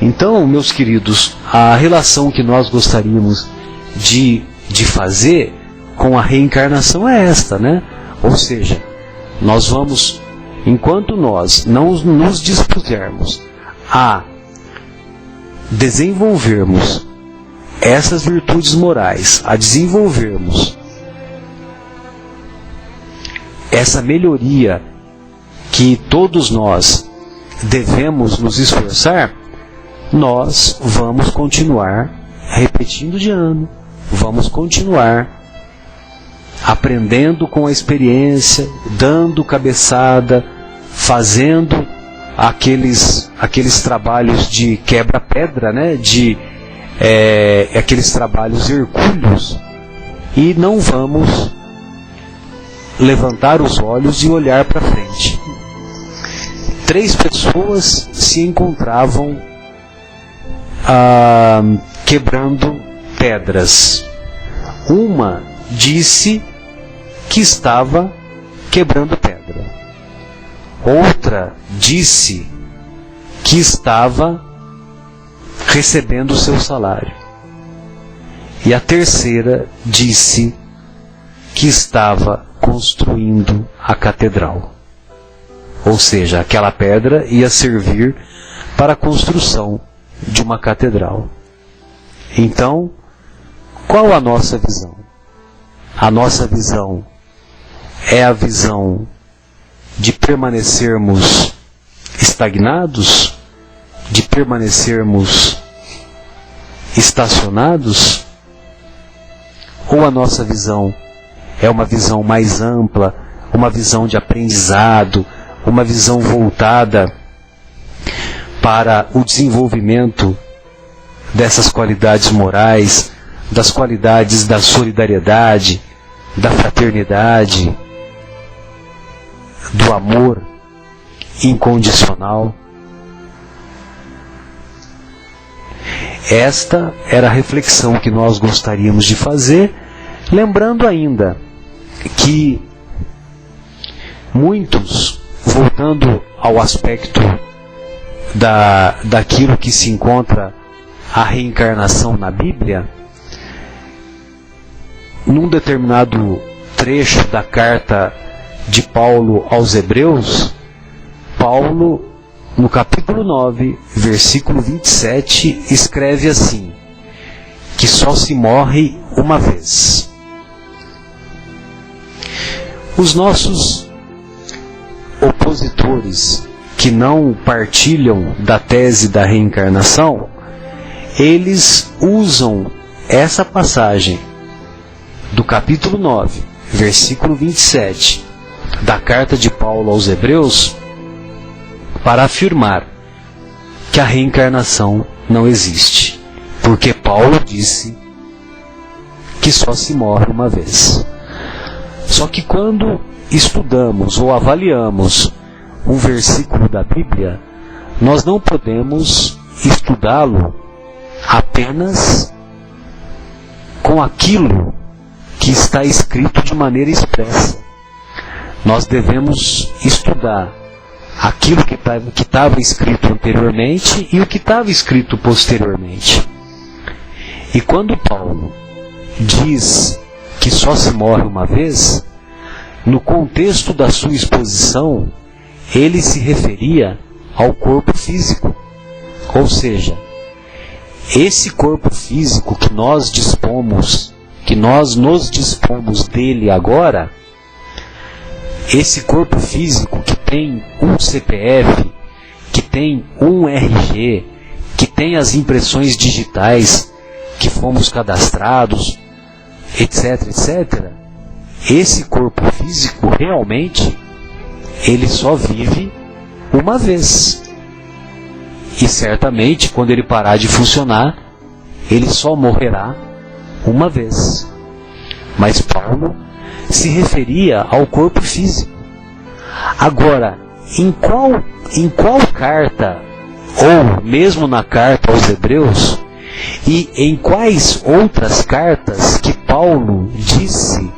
Então, meus queridos, a relação que nós gostaríamos de fazer com a reencarnação é esta, né? Ou seja, nós vamos, enquanto nós não nos dispusermos a desenvolvermos essas virtudes morais, a desenvolvermos essa melhoria que todos nós devemos nos esforçar, nós vamos continuar repetindo de ano, vamos continuar aprendendo com a experiência, dando cabeçada, fazendo aqueles trabalhos de quebra-pedra, né? Aqueles trabalhos hercúleos, e não vamos levantar os olhos e olhar para frente. 3 pessoas se encontravam quebrando pedras. Uma disse que estava quebrando pedra. Outra disse que estava recebendo o seu salário. E a terceira disse que estava construindo a catedral. Ou seja, aquela pedra ia servir para a construção de uma catedral. Então, qual a nossa visão? A nossa visão é a visão de permanecermos estagnados, de permanecermos estacionados? Ou a nossa visão é uma visão mais ampla, uma visão de aprendizado, uma visão voltada para o desenvolvimento dessas qualidades morais, das qualidades da solidariedade, da fraternidade, do amor incondicional? Esta era a reflexão que nós gostaríamos de fazer, lembrando ainda que muitos voltando ao aspecto daquilo que se encontra a reencarnação na Bíblia, num determinado trecho da carta de Paulo aos Hebreus, Paulo, no capítulo 9, versículo 27, escreve assim: que só se morre uma vez. Os nossos opositores que não partilham da tese da reencarnação, eles usam essa passagem do capítulo 9, versículo 27, da carta de Paulo aos Hebreus, para afirmar que a reencarnação não existe, porque Paulo disse que só se morre uma vez. Só que quando estudamos ou avaliamos um versículo da Bíblia, nós não podemos estudá-lo apenas com aquilo que está escrito de maneira expressa. Nós devemos estudar aquilo que estava escrito anteriormente e o que estava escrito posteriormente. E quando Paulo diz que só se morre uma vez, no contexto da sua exposição, ele se referia ao corpo físico. Ou seja, esse corpo físico que nós nos dispomos dele agora, esse corpo físico que tem um CPF, que tem um RG, que tem as impressões digitais que fomos cadastrados, etc, etc, esse corpo físico realmente ele só vive uma vez. E certamente quando ele parar de funcionar, ele só morrerá uma vez. Mas Paulo se referia ao corpo físico. Agora, em qual carta, ou mesmo na carta aos Hebreus, e em quais outras cartas que Paulo disse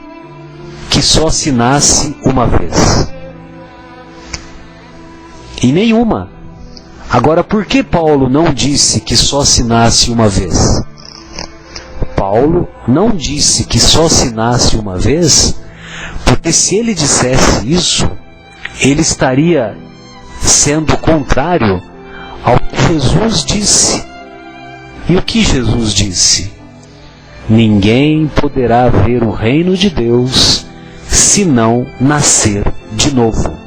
que só se nasce uma vez? Em nenhuma. Agora, por que Paulo não disse que só se nasce uma vez? Paulo não disse que só se nasce uma vez, porque se ele dissesse isso, ele estaria sendo contrário ao que Jesus disse. E o que Jesus disse? Ninguém poderá ver o reino de Deus se não nascer de novo.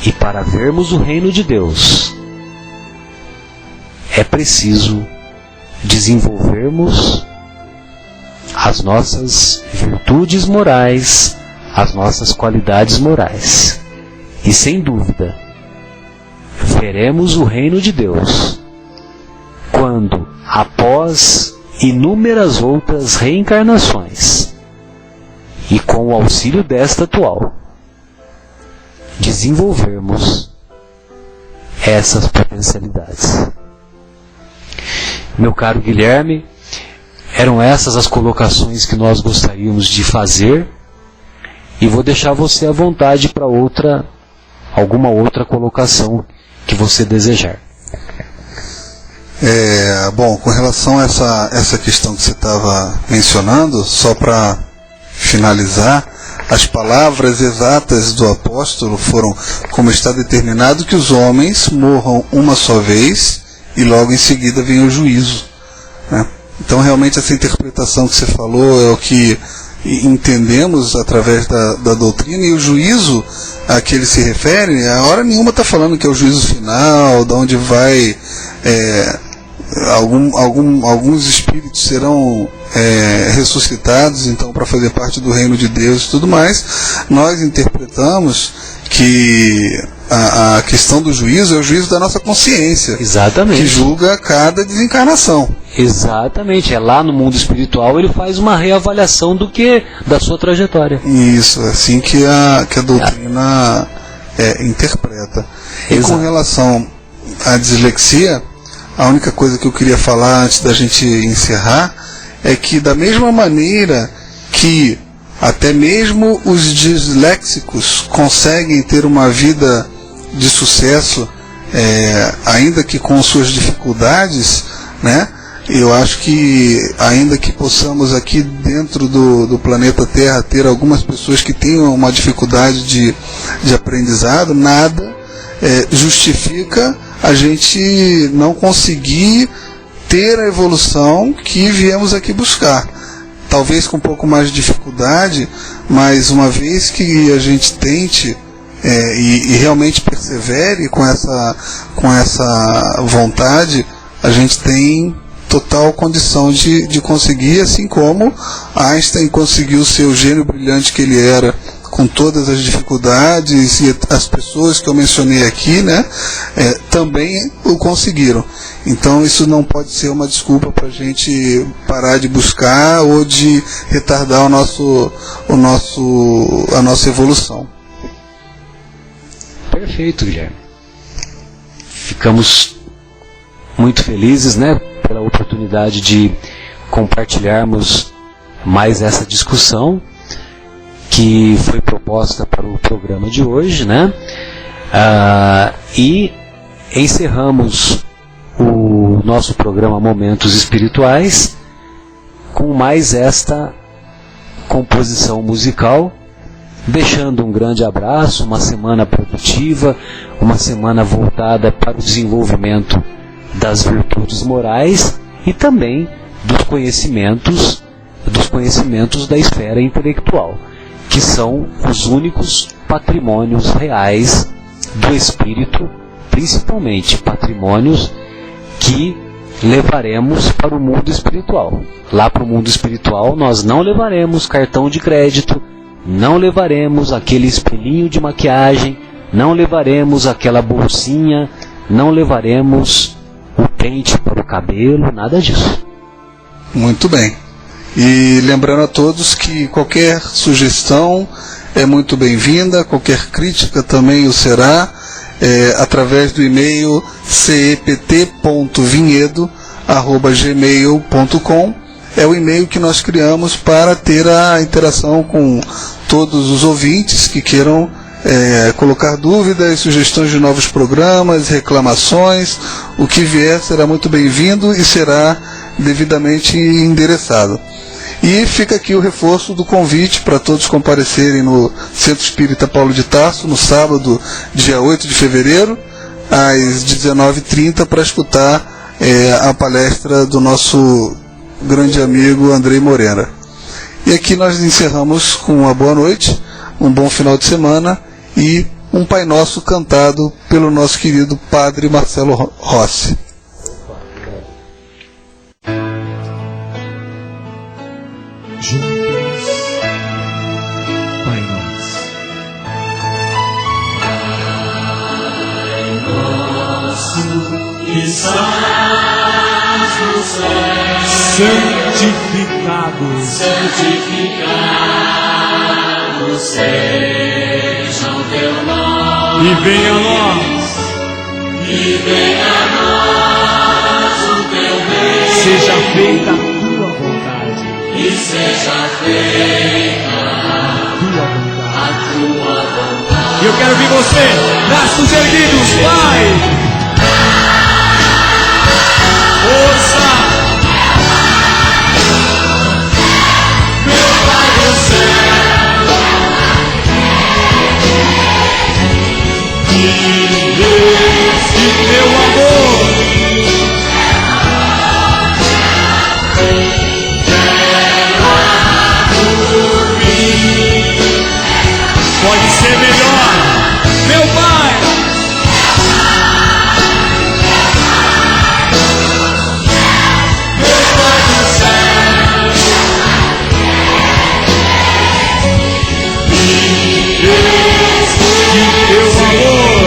E para vermos o reino de Deus, é preciso desenvolvermos as nossas virtudes morais, as nossas qualidades morais. E sem dúvida, veremos o reino de Deus quando, após inúmeras outras reencarnações, e com o auxílio desta atual, desenvolvermos essas potencialidades. Meu caro Guilherme, eram essas as colocações que nós gostaríamos de fazer, e vou deixar você à vontade para alguma outra colocação que você desejar. Bom, com relação a essa questão que você estava mencionando, só para finalizar, as palavras exatas do apóstolo foram: como está determinado que os homens morram uma só vez e logo em seguida vem o juízo, né? Então realmente essa interpretação que você falou é o que entendemos através da doutrina, e o juízo a que ele se refere, a hora nenhuma está falando que é o juízo final, de onde vai alguns espíritos serão ressuscitados então para fazer parte do reino de Deus e tudo mais. Nós interpretamos que a questão do juízo é o juízo da nossa consciência. Exatamente. Que julga cada desencarnação. Exatamente. É lá no mundo espiritual ele faz uma reavaliação da sua trajetória. Isso, é assim que a doutrina interpreta. E com relação à dislexia, a única coisa que eu queria falar antes da gente encerrar é que, da mesma maneira que Até mesmo os disléxicos conseguem ter uma vida de sucesso, ainda que com suas dificuldades, né? Eu acho que, ainda que possamos aqui dentro do planeta Terra ter algumas pessoas que tenham uma dificuldade de aprendizado, nada justifica a gente não conseguir ter a evolução que viemos aqui buscar. Talvez com um pouco mais de dificuldade, mas uma vez que a gente tente e realmente persevere com essa vontade, a gente tem total condição de conseguir, assim como Einstein conseguiu ser o gênio brilhante que ele era, com todas as dificuldades, e as pessoas que eu mencionei aqui, né, também o conseguiram. Então isso não pode ser uma desculpa para a gente parar de buscar ou de retardar a nossa evolução. Perfeito, Guilherme. Ficamos muito felizes, né, pela oportunidade de compartilharmos mais essa discussão que foi proposta para o programa de hoje, né? E encerramos o nosso programa Momentos Espirituais com mais esta composição musical, deixando um grande abraço, uma semana produtiva, uma semana voltada para o desenvolvimento das virtudes morais e também dos conhecimentos da esfera intelectual, que são os únicos patrimônios reais do espírito, principalmente patrimônios que levaremos para o mundo espiritual. Lá para o mundo espiritual nós não levaremos cartão de crédito, não levaremos aquele espelhinho de maquiagem, não levaremos aquela bolsinha, não levaremos o pente para o cabelo, nada disso. Muito bem. E lembrando a todos que qualquer sugestão é muito bem-vinda, qualquer crítica também o será, através do e-mail cept.vinhedo@gmail.com. É o e-mail que nós criamos para ter a interação com todos os ouvintes que queiram colocar dúvidas, sugestões de novos programas, reclamações. O que vier será muito bem-vindo e será devidamente endereçado. E fica aqui o reforço do convite para todos comparecerem no Centro Espírita Paulo de Tarso, no sábado, dia 8 de fevereiro, às 19h30, para escutar a palestra do nosso grande amigo Andrei Moreira. E aqui nós encerramos com uma boa noite, um bom final de semana e um Pai Nosso cantado pelo nosso querido Padre Marcelo Rossi. Juntos, Pai Nosso. Pai nosso que estás no céu, Santificado seja o teu nome, e venha a nós o teu reino, seja feita a tua vontade. e seja feita A a tua vontade. E eu quero ver você, braços erguidos, Pai. Força. Meu Pai do céu, E teu amor pode ser melhor, meu Pai. meu Pai do céu, Que teu amor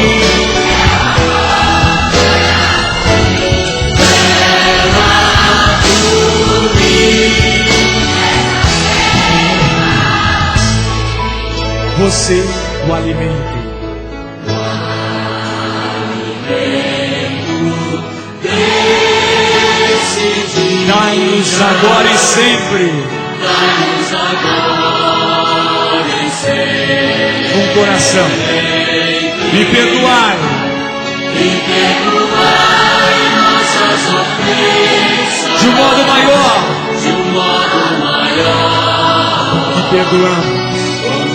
você, o alimento. Dai-nos agora e sempre dai-nos agora coração. E perdoai nossas ofensas de um modo maior de um modo maior que perdoamos.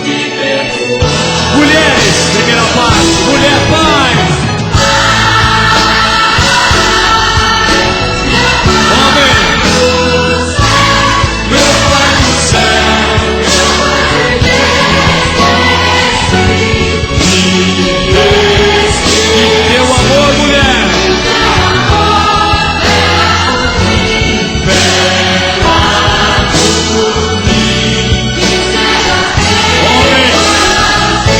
que perdoamos. Mulheres, primeira parte. Mulher, pai. Homem. Meu Pai do céu, Teu amor, mulher. Homem.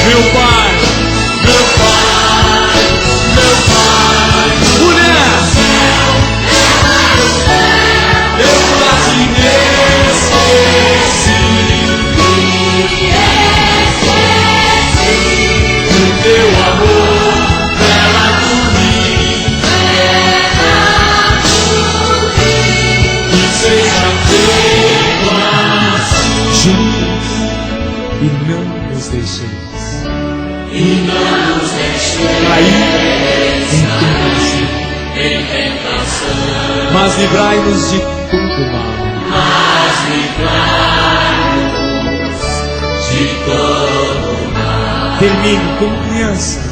Meu pai. meu Pai, Mulher. eu quase me esqueci do teu amor, vela por mim, que seja feito assim, E não nos deixeis e não nos deixeis cair em tentação, mas livrai-nos de todo mal. mas livrai-nos de todo mal. Termine como criança.